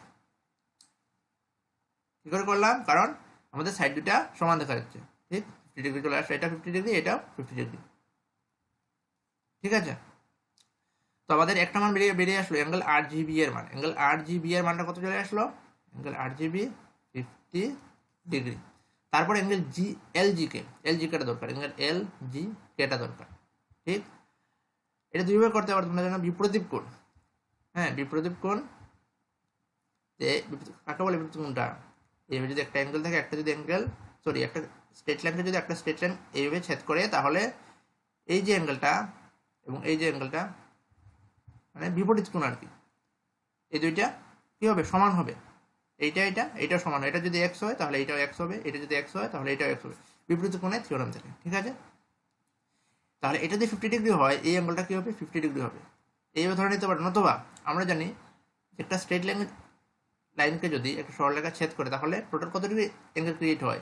কি করে করলাম, কারণ আমাদের সাইড দুটা সমান দেখা যাচ্ছে, ঠিক। 50 ডিগ্রি চলে আসবে, এটা 50 ডিগ্রি, এটাও 50 ডিগ্রি, ঠিক আছে। তো আমাদের একটা মান বেরিয়ে আসলো অ্যাঙ্গেল আর জিবি এর মান। অ্যাঙ্গেল আর জিবি এর মানটা কত চলে আসলো, অ্যাঙ্গেল আর জিবি 50 ডিগ্রি। তারপর অ্যাঙ্গেল এলজি কেটা দরকার, অ্যাঙ্গেল এলজি কেটা দরকার, ঠিক। এটা দুইভাবে করতে পারো তোমরা জানো, বিপরীত কোণ। হ্যাঁ, বিপরীত কোণ যে কাকে বলে বিপরীত কোণটা, এইভাবে যদি একটা অ্যাঙ্গেল থাকে, একটা স্ট্রেট লাইনকে যদি একটা স্ট্রেট লাইন এইভাবে ছেদ করে, তাহলে এই যে অ্যাঙ্গেলটা এবং এই যে অ্যাঙ্গেলটা মানে বিপরীত কোণ আর কি, এই দুইটা কি হবে, সমান হবে। এইটাও সমান হয়। এটা যদি এক্স হয় তাহলে এইটাও এক্স হবে, এটা যদি এক্স হয় তাহলে এইটাও এক্স হবে, বিপরীত কোণের থিওরেম থেকে। ঠিক আছে, তাহলে এটা যদি 50 ডিগ্রি হয়, এই অ্যাঙ্গেলটা কি হবে, 50 ডিগ্রি হবে। এইভাবে ধরে নিতে পারেন। নতুবা আমরা জানি একটা স্ট্রেট লাইনকে যদি একটা সরলরেখা ছেদ করে, তাহলে টোটাল কত ডিগ্রি অ্যাঙ্গেল ক্রিয়েট হয়,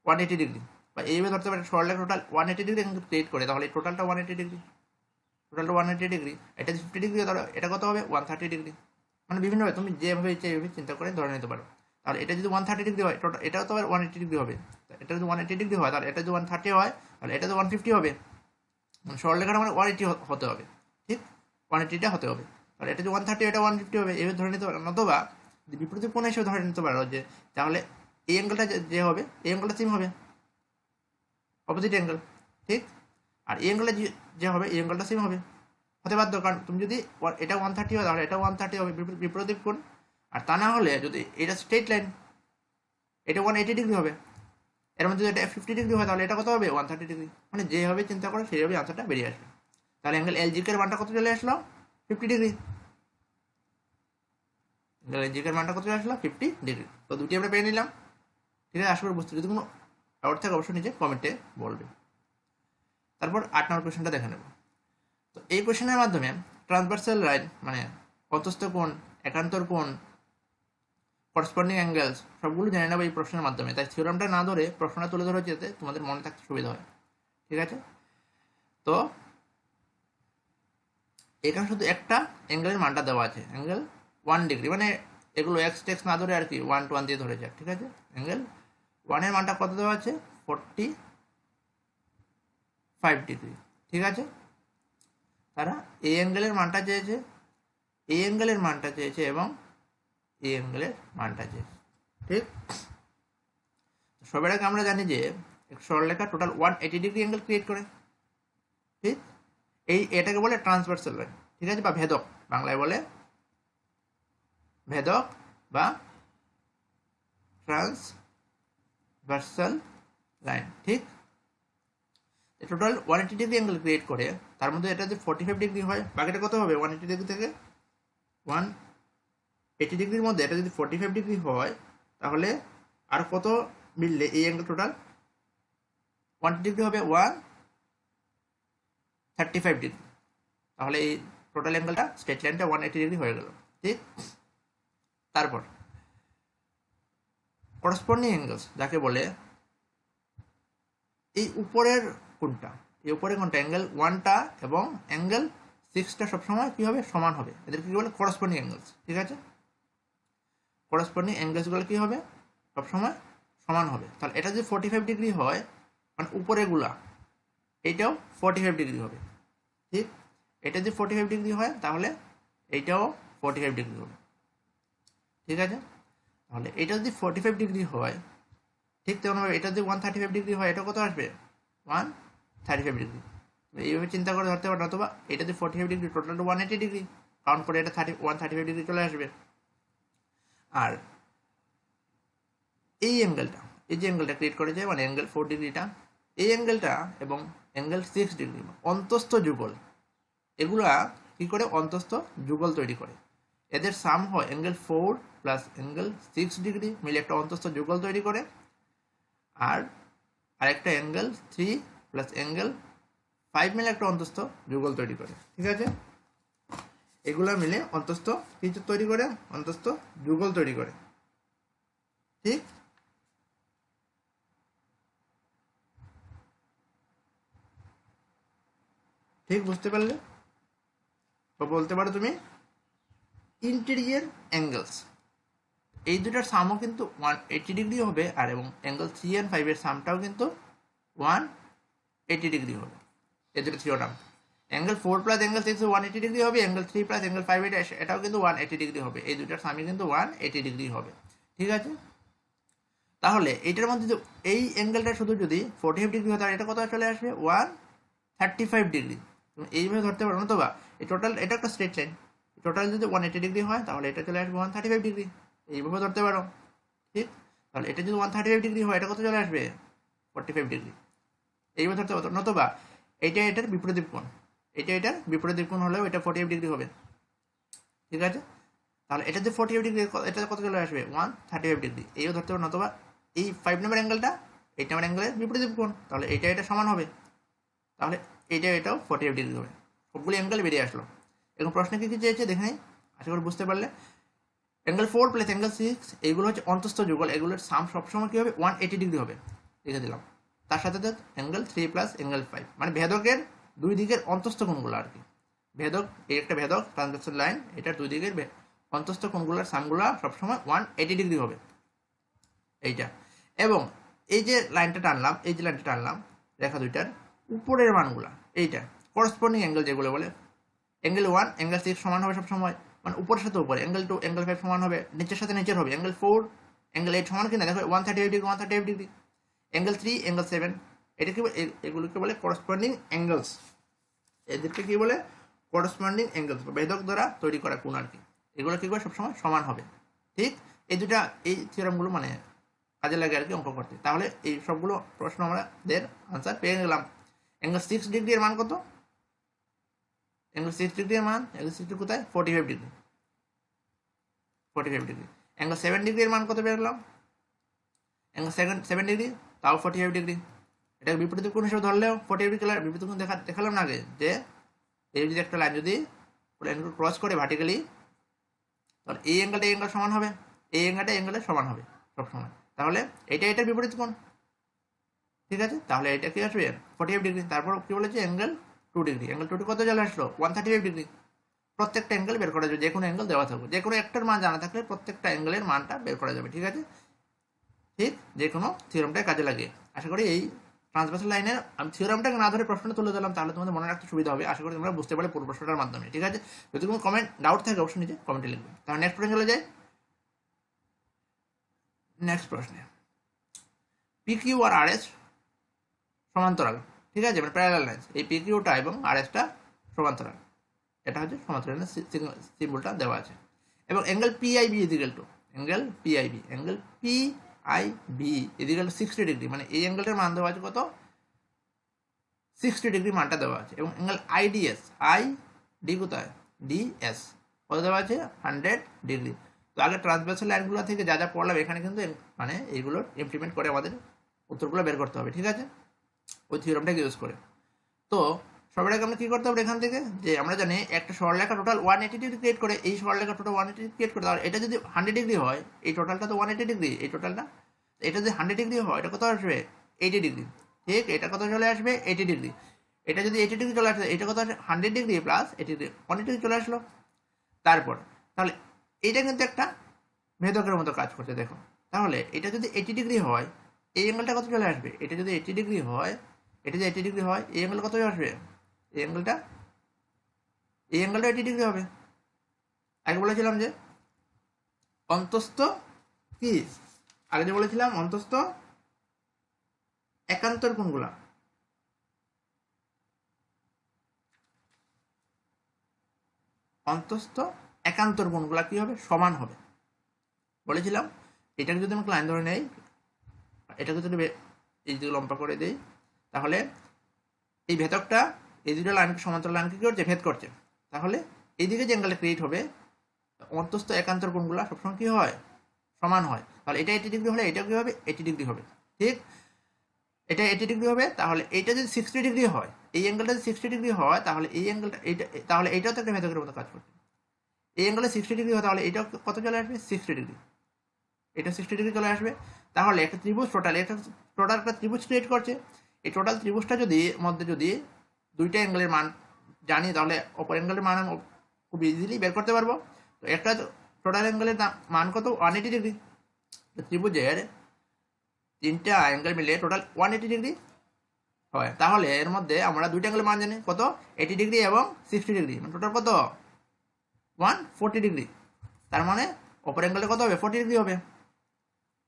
180 ডিগ্রি। বা এইভাবে ধরতে পারেন সরলরেখা টোটাল 180 ডিগ্রি অ্যাঙ্গেল ক্রিয়েট করে, তাহলে এই টোটালটা 180 ডিগ্রি, টোটালটা 180 ডিগ্রি। এটা যদি 50 ডিগ্রি হয় তাহলে এটা কত হবে, 130 ডিগ্রি। মানে বিভিন্নভাবে তুমি যেভাবে ইচ্ছে এইভাবে চিন্তা করে ধরে নিতে পারো। তাহলে এটা যদি 130 ডিগ্রি হয়, টোটাল এটাও তো 180 ডিগ্রি হবে। এটা যদি 180 ডিগ্রি হয়, তাহলে এটা যদি 130 হয়, তাহলে এটা তো 150 হবে। মানে সরলরেখাটা মানে 180 হতে হবে, ঠিক 180টা হতে হবে। তাহলে এটা যদি 130, এটা 150 হবে, এইভাবে ধরে নিতে পারো। নতুবা বিপরীত কোণ হিসেবে ধরে নিতে পারো যে তাহলে এই অ্যাঙ্গেলটা যে হবে, এই অ্যাঙ্গেলটা সেম হবে, অপোজিট অ্যাঙ্গেল, ঠিক। আর এই অ্যাঙ্গেলটা যে হবে, এই অ্যাঙ্গেলটা সেম হবে, হতে বাধ্য। কারণ তুমি যদি এটা 130 হয়, তাহলে এটা 130 হবে, বিপরীত কোণ। আর তা না হলে যদি এটা স্ট্রেট লাইন, এটা 180 ডিগ্রি হবে। এর মধ্যে যদি এটা 50 ডিগ্রি হয়, তাহলে এটা কত হবে, 130 ডিগ্রি। মানে যেভাবে চিন্তা করো সেইভাবে আনসারটা বেরিয়ে আসবে। তাহলে অ্যাঙ্গেল এলজিকের মানটা কত চলে আসলো, 50 ডিগ্রি। অ্যাঙ্গেল এলজিকের মানটা কত চলে আসলো, 50 ডিগ্রি। তো দুটি আমরা পেয়ে নিলাম। ঠিক আছে, আশা করি বুঝতে। যদি কোনো ডাউট থাকে অবশ্যই নিচে কমেন্টে বলবে। তারপর 8 নম্বর কোয়েশ্চেনটা দেখে নেব। তো এই কোয়েশ্চেনের মাধ্যমে ট্রান্সভার্সাল লাইন মানে অন্তস্থ কোণ, একান্তর কোণ, করসপন্ডিং অ্যাঙ্গেলস সবগুলো জেনে নেবো এই প্রশ্নের মাধ্যমে। তাই থিওরামটা না ধরে প্রশ্নটা তুলে ধরে যাতে তোমাদের মনে থাকতে সুবিধা হয়। ঠিক আছে, তো এখানে শুধু একটা অ্যাঙ্গেলের মানটা দেওয়া আছে, অ্যাঙ্গেল 1 ডিগ্রি। মানে এগুলো এক্স টেক্স না ধরে আর কি 1 to 1 দিয়ে ধরে যায়। ঠিক আছে, অ্যাঙ্গেল 1-এর মানটা কত দেওয়া আছে, 45 ডিগ্রি। ঠিক আছে, তারা এই অ্যাঙ্গেলের মানটা চেয়েছে, এই অ্যাঙ্গেলের মানটা চেয়েছে এবং এই অ্যাঙ্গেলের মানটা চেয়েছে। ঠিক, সবার আগে আমরা জানি যে সরলরেখা টোটাল 180 ডিগ্রি অ্যাঙ্গেল ক্রিয়েট করে। ঠিক, এটাকে বলে ট্রান্সভার্সাল লাইন। ঠিক আছে, বা ভেদক, বাংলায় বলে ভেদক বা ট্রান্সভার্সাল লাইন। ঠিক, টোটাল 180 ডিগ্রি অ্যাঙ্গেল ক্রিয়েট করে। তার মধ্যে এটা যদি 45 ডিগ্রি হয়, বাকিটা কত হবে, 180 ডিগ্রি থেকে 180 ডিগ্রির মধ্যে এটা যদি 45 ডিগ্রি হয়, তাহলে আর কত মিললে এই অ্যাঙ্গেল টোটাল 180 ডিগ্রি হবে, 135 ডিগ্রি। তাহলে এই টোটাল অ্যাঙ্গেলটা স্ট্রেট লাইনটা 180 ডিগ্রি হয়ে গেল। ঠিক, তারপর করসপন্ডিং অ্যাঙ্গেলস যাকে বলে, এই উপরের কোণটা, এই উপরের কোণটা অ্যাঙ্গেল 1টা এবং অ্যাঙ্গেল 6টা সবসময় কী হবে, সমান হবে। এদের কী বলে, করসপন্ডিং অ্যাঙ্গেলস। ঠিক আছে, করসপন্ডিং অ্যাঙ্গেলসগুলো কী হবে, সবসময় সমান হবে। তাহলে এটা যদি 45 ডিগ্রি হয়, মানে উপরেগুলা, এইটাও 45 ডিগ্রি হবে। ঠিক, এটা যদি 45 ডিগ্রি হয়, তাহলে এইটাও 45 ডিগ্রি হবে। ঠিক আছে, তাহলে এটা যদি 45 ডিগ্রি হয়, ঠিক তেমনভাবে এটা যদি 135 ডিগ্রি হয়, এটা কত আসবে, 135 ডিগ্রি। এইভাবে চিন্তা করে ধরতে পারো। অথবা এটা যদি 45 ডিগ্রি, টোটালটা 180 ডিগ্রি, কাউন্ট করে এটা 135 ডিগ্রি চলে আসবে। আর এই অ্যাঙ্গেলটা, এই যে অ্যাঙ্গেলটা ক্রিয়েট করেছে মানে অ্যাঙ্গেল 4 ডিগ্রিটা, এই অ্যাঙ্গেলটা এবং অ্যাঙ্গেল 6 ডিগ্রি অন্তস্থ যুগল, এগুলা কি করে, অন্তস্থ যুগল তৈরি করে। এদের সাম হয় অ্যাঙ্গেল 4 প্লাস অ্যাঙ্গেল 6 ডিগ্রি মিলে একটা অন্তস্থ যুগল তৈরি করে। আর আরেকটা অ্যাঙ্গেল 3 প্লাস অ্যাঙ্গেল 5 মিলে একটা অন্তস্থ যুগল তৈরি করে। ঠিক আছে, এগুলা মিলে অন্তস্থ কিছু তৈরি করে, অন্তস্থ যুগল তৈরি করে। ঠিক, ঠিক বুঝতে পারলে? তো বলতে পারো তুমি ইন্টেরিয়র অ্যাঙ্গেলস, এই দুটার সামও কিন্তু 180 ডিগ্রি হবে। আর এবং অ্যাঙ্গেল 3 and 5 এর সামটাও কিন্তু 180 ডিগ্রি হবে। এই দুটো theorem, angle 4 plus angle 6 180 degree হবে, অ্যাঙ্গেল 3 প্লাস অ্যাঙ্গেল 5 এটাও কিন্তু 180 ডিগ্রি হবে। এই দুটার সামই কিন্তু 180 ডিগ্রি হবে। ঠিক আছে, তাহলে এইটার মধ্যে এই অ্যাঙ্গেলটা শুধু যদি 45 ডিগ্রি হয়, তাহলে এটা কত চলে আসবে, 135 ডিগ্রি। তুমি এইভাবে ধরতে পারো। নতুবা এই টোটাল, এটা একটা স্ট্রেট লাইন, টোটাল যদি 180 ডিগ্রি হয়, তাহলে এটা চলে আসবে 135 ডিগ্রি। এইভাবে ধরতে পারো। ঠিক, তাহলে এটা যদি 135 ডিগ্রি হয়, এটা কত চলে আসবে, 45 ডিগ্রি। এইভাবে ধরতে পারতো, নতুবা এইটা এটার বিপরীত কোণ, এটা এটার বিপরীত কোণ হলেও এটা 45 ডিগ্রি হবে, ঠিক আছে। তাহলে এটা যে 45 ডিগ্রি, এটা কত চলে আসবে 135 ডিগ্রি, এইও ধরতে পারো। নতুবা এই 5 নম্বর অ্যাঙ্গেলটা 8 নম্বর অ্যাঙ্গেলের বিপরীত কোণ, তাহলে এটা এটা সমান হবে, তাহলে এইটা এটাও 45 ডিগ্রি হবে। সবগুলি অ্যাঙ্গেল বেরিয়ে আসলো। এখন প্রশ্নে কী কী চেয়েছে দেখে নিই, আশা করি বুঝতে পারলে। অ্যাঙ্গেল 4 প্লাস অ্যাঙ্গেল 6 এইগুলো হচ্ছে অন্তস্থ যুগল, এগুলোর সাম সবসময় কী হবে 180 ডিগ্রি হবে, লিখে দিলাম। তার সাথে অ্যাঙ্গেল 3 প্লাস অ্যাঙ্গেল 5, মানে ভেদকের দুই দিকের অন্তস্থ কোণগুলো আর কি। ভেদক, এই একটা ভেদক ট্রান্সভার্সাল লাইন, এটার দুই দিকের অন্তস্থ কোণগুলোর সামগুলো সবসময় 180 ডিগ্রি হবে, এইটা। এবং এই যে লাইনটা টানলাম, এই যে লাইনটা টানলাম রেখা দুইটার উপরের মানগুলা, এইটা করসপন্ডিং অ্যাঙ্গেল যেগুলো বলে, অ্যাঙ্গেল 1 অ্যাঙ্গেল 6 সমান হবে সবসময়, মানে উপরের সাথে উপরে। অ্যাঙ্গেল 2 অ্যাঙ্গেল 5 সমান হবে, নিচের সাথে নিচের হবে। অ্যাঙ্গেল 4 অ্যাঙ্গেল 8 সমান কিনা দেখো 138 ডিগ্রি 138 ডিগ্রি। অ্যাঙ্গেল 3 অ্যাঙ্গেল 7, এটা কি এগুলোকে বলে করসপন্ডিং অ্যাঙ্গেলস, এদেরকে কি বলে করসপন্ডিং অ্যাঙ্গেলস, ভেদক দ্বারা তৈরি করা কোণ আর কি। এগুলো কি করে সবসময় সমান হবে, ঠিক। এই দুটা এই থিওরামগুলো মানে কাজে লাগে আর কি অঙ্ক করতে। তাহলে এই সবগুলো প্রশ্ন আমাদের আনসার পেয়ে গেলাম। অ্যাঙ্গেল 6 ডিগ্রি এর মান কত? অ্যাঙ্গেল 6 ডিগ্রি এর মান, অ্যাঙ্গেল 6 ডিগ্রি কোথায় 45 ডিগ্রি, 45 ডিগ্রি। অ্যাঙ্গেল 7 ডিগ্রি এর মান কত পেয়ে গেলাম? অ্যাঙ্গেল 7 ডিগ্রি তাও 45 ডিগ্রি। এটাকে বিপরীত কোণ হিসেবে ধরলেও 45 ডিগ্রি বিপরীত কোণ দেখালাম না আগে, যে এই যদি একটা লাইন যদি লাইনগুলো ক্রস করে ভার্টিক্যালি, তাহলে এই অ্যাঙ্গেলটা এই অ্যাঙ্গেল সমান হবে, এই অ্যাঙ্গেলটা অ্যাঙ্গেলের সমান হবে সবসময়। তাহলে এটা এটার বিপরীত কোণ, ঠিক আছে। তাহলে এটা কি আসবে 45 ডিগ্রি। তারপর কি বলেছে অ্যাঙ্গেল 2 ডিগ্রি, অ্যাঙ্গেল 2 কত চলে আসলো 135 ডিগ্রি। প্রত্যেকটা অ্যাঙ্গেল বের করা যাবে, যে কোনো অ্যাঙ্গেল দেওয়া থাকবে, যে কোনো একটার মান জানা থাকলে প্রত্যেকটা অ্যাঙ্গেলের মানটা বের করা যাবে, ঠিক আছে। ঠিক, যে কোনো থিওরামটাই কাজে লাগে। আশা করি এই ট্রান্সভার্সাল লাইনের আমি থিওরামটাকে না ধরে প্রশ্নটা তুলে দিলাম, তাহলে তোমাদের মনে রাখতে সুবিধা হবে। আশা করি তোমরা বুঝতে পারলে পুরো প্রশ্নটার মাধ্যমে, ঠিক আছে। যদি কোনো কমেন্ট ডাউট থাকে অবশ্যই নিজে কমেন্টে লিখবে। তাহলে নেক্সট প্রশ্নে চলে যাই। নেক্সট প্রশ্নে PQ আর RS সমান্তরাল, ঠিক আছে, মানে প্যারালাল লাইন্স। এই PQটা এবং RSটা সমান্তরাল, এটা হচ্ছে সমান্তরাল সিম্বলটা দেওয়া আছে। এবং angle PIB equal to angle PIB, angle PIB equal to 60 degree, মানে এই অ্যাঙ্গেলটার মান দেওয়া আছে কত 60 ডিগ্রি মানটা দেওয়া আছে। এবং অ্যাঙ্গেল IDS, ID কোথায় DS কত দেওয়া আছে 100 ডিগ্রি। তো আগে ট্রান্সভার্সাল লাইনগুলো থেকে যা যা পড়লাম এখানে কিন্তু মানে এইগুলোর ইমপ্লিমেন্ট করে আমাদের উত্তরগুলো বের করতে হবে, ঠিক আছে, ওই থিওরামটাকে ইউজ করে। তো সবার আগে আমরা কী করতে হবে এখান থেকে, যে আমরা জানি একটা সরলরেখা টোটাল 180 ডিগ্রি ক্রিয়েট করে, এই সরলরেখা টোটাল 180 ডিগ্রি ক্রিয়েট করে। তাহলে এটা যদি 100 ডিগ্রি হয়, এই টোটালটা তো 180 ডিগ্রি, এই টোটালটা, এটা যদি 100 ডিগ্রি হয় এটা কত আসবে 80 ডিগ্রি, ঠিক। এটা কত চলে আসবে 80 ডিগ্রি। এটা যদি 80 ডিগ্রি চলে আসবে, এটা কত আসবে 100 ডিগ্রি প্লাস 80 ডিগ্রি, 180 ডিগ্রি চলে আসলো। তারপর তাহলে এইটা কিন্তু একটা ভেদকের মতো কাজ করছে, দেখো। তাহলে এটা যদি 80 ডিগ্রি হয়, এই অ্যাঙ্গেলটা কত চলে আসবে, এটা যদি 80 ডিগ্রি হয়, এটা যদি 80 ডিগ্রি হয়, এই অ্যাঙ্গেল কত আসবে, এই অ্যাঙ্গেলটা 80 ডিগ্রি হবে। আগে বলেছিলাম যে অন্তস্থ কি, আগে যে বলেছিলাম অন্তস্থ একান্তর কোণগুলা, অন্তস্থ একান্তর কোণগুলা কি হবে সমান হবে বলেছিলাম। এটাকে যদি আমাকে লাইন ধরে নেই, এটাকে যদি এই দিকে লম্বা করে দেই, তাহলে এই ভেদকটা এই দুটো লাইনকে সমান্তরাল লাইনকে কি করছে ভেদ করছে। তাহলে এইদিকে যে অ্যাঙ্গেলটা ক্রিয়েট হবে, অন্তস্থ একান্তর কোণগুলো সবসময় কি হয় সমান হয়। তাহলে এটা 80 ডিগ্রি হলে এটাও কি হবে 80 ডিগ্রি হবে, ঠিক। এটা 80 ডিগ্রি হবে। তাহলে এইটা যদি 60 ডিগ্রি হয়, এই অ্যাঙ্গেলটা যদি 60 ডিগ্রি হয়, তাহলে এই অ্যাঙ্গেলটা এইটা, তাহলে এইটাও তো একটা ভেদকের মতো কাজ করছে। এই অ্যাঙ্গেলে 60 ডিগ্রি হয়, তাহলে এটাও কত চলে আসবে 60 ডিগ্রি, এটা 60 ডিগ্রি চলে আসবে। তাহলে একটা ত্রিভুজ টোটাল একটা ত্রিভুজ ক্রিয়েট করছে। এই টোটাল ত্রিভুজটা যদি মধ্যে যদি দুইটা অ্যাঙ্গেলের মান জানি, তাহলে অপর অ্যাঙ্গেলের মান খুব ইজিলি বের করতে পারবো। তো একটা টোটাল অ্যাঙ্গেলের মান কত 180 ডিগ্রি। ত্রিভুজের তিনটা অ্যাঙ্গেল মিলে টোটাল 180 ডিগ্রি হয়। তাহলে এর মধ্যে আমরা দুইটা অ্যাঙ্গেলের মান জানি কত 80 ডিগ্রি এবং 60 ডিগ্রি, মানে টোটাল কত 140 ডিগ্রি। তার মানে অপর অ্যাঙ্গেলটা কত হবে 40 ডিগ্রি হবে।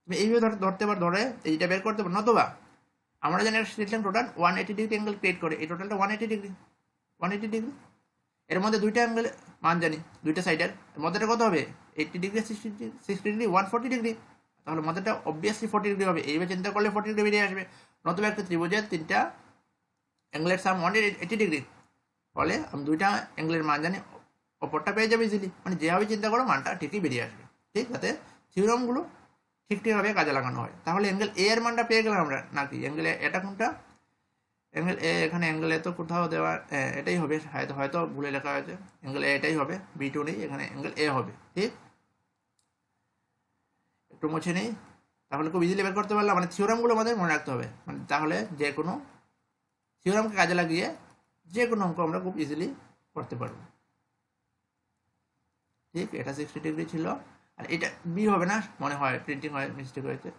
তুমি এইভাবে ধরতে পারো, ধরে এইটা বের করতে পারো। নতুবা আমরা জানি একটা টোটাল 180 ডিগ্রি অ্যাঙ্গেল ক্রিয়েট করে, এই টোটালটা 180 ডিগ্রি, 180 ডিগ্রি। এর মধ্যে দুইটা অ্যাঙ্গেল মান জানি দুইটা সাইডের মধ্যেটা কত হবে 80 ডিগ্রি 60 ডিগ্রি 140 ডিগ্রি। তাহলে মধ্যেটা অবভিয়াসলি 40 ডিগ্রি হবে। এইভাবে চিন্তা করলে 40 ডিগ্রি বেরিয়ে আসবে। নতুবা একটা ত্রিভুজের তিনটা অ্যাঙ্গেলের সাম 180 ডিগ্রি, ফলে আমি দুইটা অ্যাঙ্গেলের মান জানি, অপরটা পেয়ে যাবে ইজিলি। মানে যেভাবে চিন্তা করো মানটা ঠিকই বেরিয়ে আসবে। ঠিক, যাতে থিওরামগুলো ঠিকঠাকভাবে কাজে লাগানো হয়। তাহলে অ্যাঙ্গেল এ এর মানটা পেয়ে গেলাম আমরা নাকি? অ্যাঙ্গেল এটা কোনটা? অ্যাঙ্গেল এ, এখানে অ্যাঙ্গেল এ তো কোথাও দেওয়া, এটাই হবে, হয়তো ভুলে লেখা হয়েছে। অ্যাঙ্গেল এটাই হবে, B2 নেই, এখানে অ্যাঙ্গেল এ হবে। ঠিক, একটু মুছে নেই। তাহলে খুব ইজিলি বের করতে পারলাম। মানে থিওরামগুলো আমাদের মনে রাখতে হবে, মানে তাহলে যে কোনো থিওরামকে কাজে লাগিয়ে যে কোনো অঙ্ক আমরা খুব ইজিলি করতে পারবো। ঠিক, এটা 60 ডিগ্রি ছিল, আর এটা বি হবে না মনে হয়, প্রিন্টিং হয় মিস্টেক হয়েছে,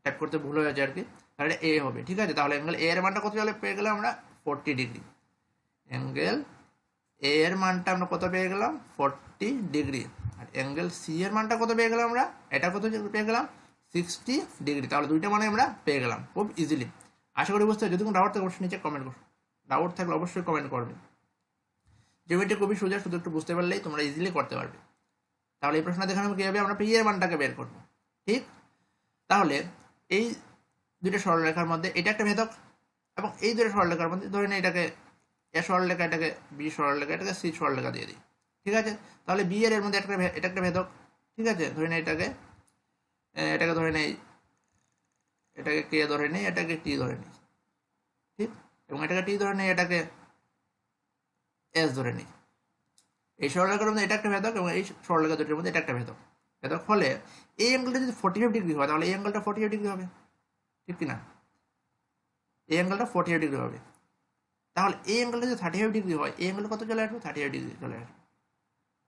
টাইপ করতে ভুল হয়েছে আর কি। তাহলে এ হবে। ঠিক আছে, তাহলে অ্যাঙ্গেল এ এর মানটা কত চলে পেয়ে গেলাম আমরা? 40 ডিগ্রি। অ্যাঙ্গেল এ এর মানটা আমরা কত পেয়ে গেলাম? 40 ডিগ্রি। আর অ্যাঙ্গেল সি এর মানটা কত পেয়ে গেলাম আমরা? এটা কত পেয়ে গেলাম? 60 ডিগ্রি। তাহলে দুইটা মানে আমরা পেয়ে গেলাম খুব ইজিলি। আশা করি বুঝতে হবে। যদি কোনো ডাউট থাকে অবশ্যই নিচে কমেন্ট করো, ডাউট থাকলে অবশ্যই কমেন্ট করবে। জিওমেট্রি খুবই সোজা, শুধু একটু বুঝতে পারলেই তোমরা ইজিলি করতে পারবে। তাহলে এই প্রশ্নটা দেখানো কীভাবে আমরা পি এর মানটাকে বের করবো। ঠিক, তাহলে এই দুইটা সরলরেখার মধ্যে এটা একটা ভেদক, এবং এই দুটো সরলরেখার মধ্যে ধরে নিই এটাকে এ সরলরেখা, এটাকে বি সরলরেখা, এটাকে সি সরলরেখা দিয়ে দিই। ঠিক আছে, তাহলে বি এর মধ্যে এটা একটা ভেদক। ঠিক আছে, ধরে নেই এটাকে ধরে নেই, এটাকে কে ধরে নেই, এটাকে টি ধরে নিই। ঠিক, এবং এটাকে টি ধরে নেই, এটাকে এস ধরে নিই। এই সরলরেখার মধ্যে এটা একটা ভেদক, এবং এই সরলরেখা দুটোর মধ্যে এটা একটা ভেদক। ফলে এই অ্যাঙ্গেলটা যদি 45 ডিগ্রি হয়, তাহলে এই অ্যাঙ্গেলটা 48 ডিগ্রি হবে। ঠিক কিনা? এই অ্যাঙ্গেলটা 48 ডিগ্রি হবে। তাহলে এই অ্যাঙ্গেলটা যদি 35 ডিগ্রি হয়, এই অ্যাঙ্গেল কত চলে আসবে? 38 ডিগ্রি চলে আসবে।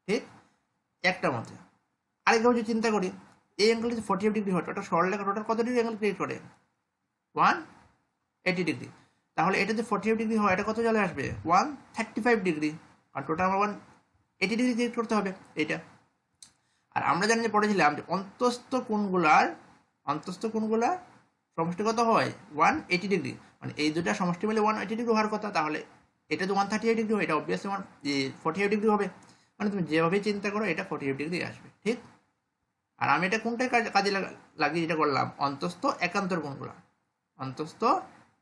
ঠিক, একটা মতে। আরেকভাবে যদি চিন্তা করি, এই অ্যাঙ্গেল যদি 48 ডিগ্রি হয়, ওটা সরলরেখা টোটাল কত ডিগ্রি অ্যাঙ্গেল ক্রিয়েট করে? 180 ডিগ্রি। তাহলে এটা যদি 48 ডিগ্রি হয়, এটা কত চলে আসবে? 135 ডিগ্রি। আর টোটাল আমার 180 ডিগ্রি ক্রিয়েট করতে হবে এইটা। আর আমরা জানি যে পড়েছিলাম যে অন্তস্থ কোণগুলার সমষ্টি কত হয়? 180 ডিগ্রি। মানে এই দুটা সমষ্টি মিলে 180 ডিগ্রি হওয়ার কথা। তাহলে এটা যদি 138 ডিগ্রি হয়, এটা অবভিয়াসলি 48 ডিগ্রি হবে। মানে তুমি যেভাবে চিন্তা করো এটা 48 ডিগ্রি আসবে। ঠিক, আর আমি এটা কোনটাই কাজে লাগিয়ে এটা করলাম? অন্তস্থ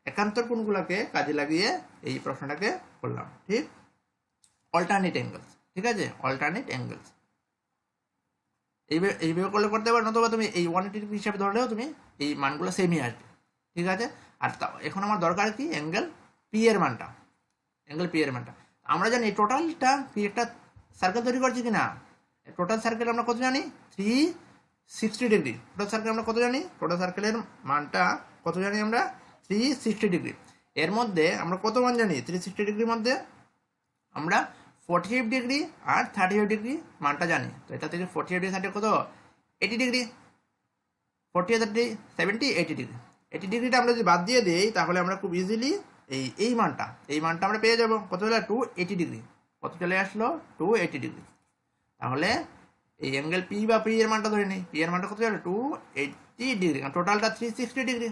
একান্তর কোণগুলাকে কাজে লাগিয়ে এই প্রশ্নটাকে করলাম। ঠিক, অল্টারনেট অ্যাঙ্গেলস। ঠিক আছে, অল্টারনেট অ্যাঙ্গেলস এইভাবে করলে করতে পারো, নতুবা তুমি এই 180 ডিগ্রি হিসাবে ধরলেও তুমি এই মানগুলো সেমই আসবে। ঠিক আছে, আর এখন আমার দরকার কি? অ্যাঙ্গেল পি এর মানটা। আমরা জানি টোটালটা পি একটা সার্কেল তৈরি করছি কিনা। টোটাল সার্কেল আমরা কত জানি? 360 ডিগ্রি। টোটাল সার্কেলের মানটা কত জানি আমরা? 360 ডিগ্রি। এর মধ্যে আমরা কত মান জানি? 360 ডিগ্রির মধ্যে আমরা 48 ডিগ্রি আর 38 ডিগ্রি মানটা জানি। তো এটা থেকে 48 ডিগ্রি 30 কত? 80 ডিগ্রি। 40 30 70 80 ডিগ্রি। 80 ডিগ্রিটা আমরা যদি বাদ দিয়ে দিই, তাহলে আমরা খুব ইজিলি এই মানটা আমরা পেয়ে যাবো। কত হলো? 280 ডিগ্রি। কত চলে আসলো? 280 ডিগ্রি। তাহলে এই অ্যাঙ্গেল পি বা পি এর মানটা ধরে নিই। পি এর মানটা কত চলে? 280 ডিগ্রি। টোটালটা 360 ডিগ্রি।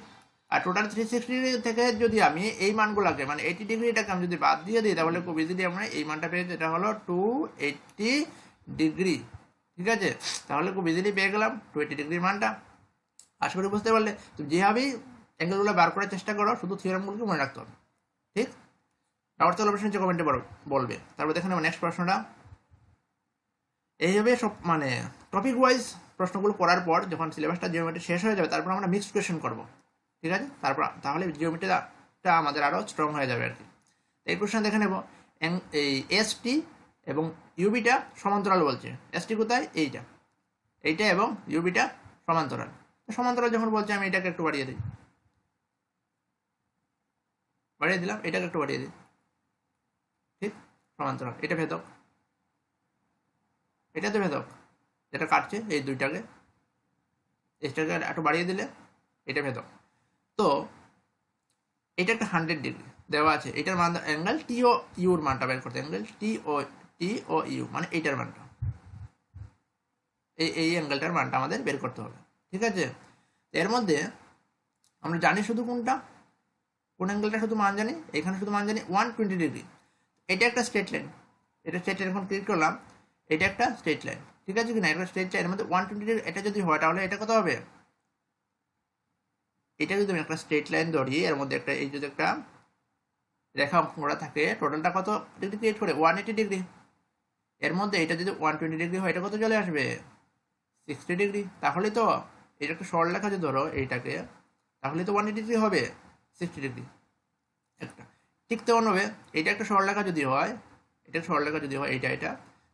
আর টোটাল 360 ডিগ্রি থেকে যদি আমি এই মানগুলোকে, মানে 80 ডিগ্রিটাকে আমি যদি বাদ দিয়ে দিই, তাহলে খুব ইজিলি আমরা এই মানটা পেয়েছি, এটা হলো 280 ডিগ্রি। ঠিক আছে, তাহলে খুব ইজিলি পেয়ে গেলাম 280 ডিগ্রির মানটা। আশা করি বুঝতে পারলে। তুমি যেভাবেই অ্যাঙ্গেলগুলো বার করার চেষ্টা করো, শুধু থিওরামগুলোকে মনে রাখতে হবে। ঠিক, ডাউট তাহলে অবশ্যই নিচে কমেন্টে বলবে। তারপর দেখে নেবো নেক্সট প্রশ্নটা। এইভাবে সব মানে টপিক ওয়াইজ প্রশ্নগুলো করার পর যখন সিলেবাসটা জিওমেট্রি শেষ হয়ে যাবে, তারপর আমরা মিক্সড কোয়েশ্চেন করবো। ঠিক আছে, তাহলে জিওমেট্রিটা আমাদের আরও স্ট্রং হয়ে যাবে আর কি। এই কোয়েশ্চেন দেখে নেব। এই এসটি এবং ইউবিটা সমান্তরাল বলছে। এসটি কোথায়? এইটা এবং ইউবিটা সমান্তরাল যখন বলছে, আমি এটাকে একটু বাড়িয়ে দিলাম, এটাকে একটু বাড়িয়ে দিই। ঠিক, সমান্তরাল। এটা ভেদক, এটা তো ভেদক যেটা কাটছে এই দুইটাকে, এটাকে একটু বাড়িয়ে দিলে এটা ভেদক। তো এটা একটা 100 ডিগ্রি দেওয়া আছে। এটার মান অ্যাঙ্গেল টি ও ইউর মানটা বের করতে। অ্যাঙ্গেল টি ও ইউ মানে এইটার মানটা, এই অ্যাঙ্গেলটার মানটা আমাদের বের করতে হবে। ঠিক আছে, এর মধ্যে আমরা জানি শুধু কোন অ্যাঙ্গেলটা শুধু মান জানি। এখানে শুধু মান জানি 120 ডিগ্রি। এটা একটা স্ট্রেট লাইন। এখন ক্লিক করলাম। এটা একটা স্ট্রেট লাইন। ঠিক আছে কিনা? একটা স্ট্রেট লাইন, এর মধ্যে 120 ডিগ্রি এটা যদি হয়, তাহলে এটা কত হবে? এটা যদি আমি একটা স্ট্রেট লাইন ধরি, এর মধ্যে একটা এই যদি একটা রেখা অঙ্কন করা থাকে, টোটালটা কত ডিগ্রি ক্রিয়েট করে? 180 ডিগ্রি। এর মধ্যে এটা যদি 120 ডিগ্রি হয়, এটা কত চলে আসবে? 60 ডিগ্রি। তাহলে তো এটা একটা সরলরেখা যদি ধরো এইটাকে, তাহলে তো 180 ডিগ্রি হবে, 60 ডিগ্রি একটা। ঠিক তেমনভাবে এটা একটা সরলরেখা যদি হয়, এটা সরলরেখা যদি হয় এটা,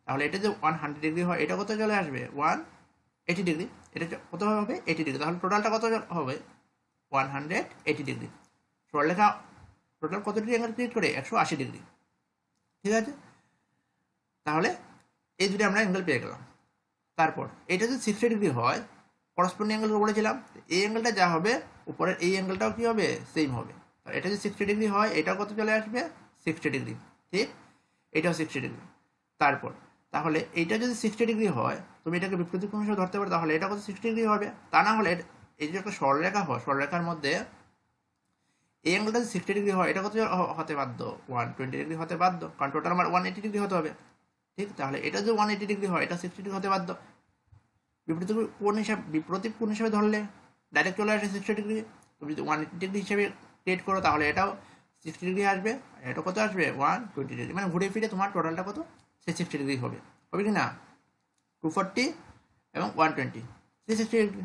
তাহলে এটা যে 100 ডিগ্রি হয়, এটা কত চলে আসবে? 180 ডিগ্রি। এটা কত হবে? 80 ডিগ্রি। তাহলে টোটালটা কত হবে? 180 ডিগ্রি। সরলরেখা টোটাল কত ডিগ্রি অ্যাঙ্গেল ক্রিয়েট করে? 180 ডিগ্রি। ঠিক আছে, তাহলে এই দুটো আমরা অ্যাঙ্গেল পেয়ে গেলাম। তারপর এটা যদি 60 ডিগ্রি হয়, করসপন্ডিং অ্যাঙ্গেল বলেছিলাম, এই অ্যাঙ্গেলটা যা হবে উপরের এই অ্যাঙ্গেলটাও কি হবে? সেম হবে। এটা যদি 60 ডিগ্রি হয়, এটাও কত চলে আসবে? 60 ডিগ্রি। ঠিক, এটাও 60 ডিগ্রি। তারপর তাহলে এইটা যদি 60 ডিগ্রি হয়, তুমি এটাকে বিপরীত কোণ হিসেবে ধরতে পারো, তাহলে এটা কত 60 ডিগ্রি হবে। তা না হলে এই যে একটা সরলরেখা হয়, সরলরেখার মধ্যে এই অ্যাঙ্গেলটা যদি 60 ডিগ্রি হয়, এটা কত হতে বাধ্য? 120 ডিগ্রি হতে বাধ্য, কারণ টোটাল আমার 180 ডিগ্রি হতে হবে। ঠিক, তাহলে এটা যদি 180 ডিগ্রি হয়, এটা 60 ডিগ্রি হতে বাধ্য। বিপরীত কোণ হিসাবে ধরলে ডাইরেক্ট চলে আসে 60 ডিগ্রি। তুমি যদি 180 ডিগ্রি হিসেবে ক্রিয়েট করো, তাহলে এটাও 60 ডিগ্রি আসবে, এটা কত আসবে? 120 ডিগ্রি। মানে ঘুরে ফিরে তোমার টোটালটা কত? 60 ডিগ্রি হবে। হবে কি না? 240 এবং 120, 360 ডিগ্রি।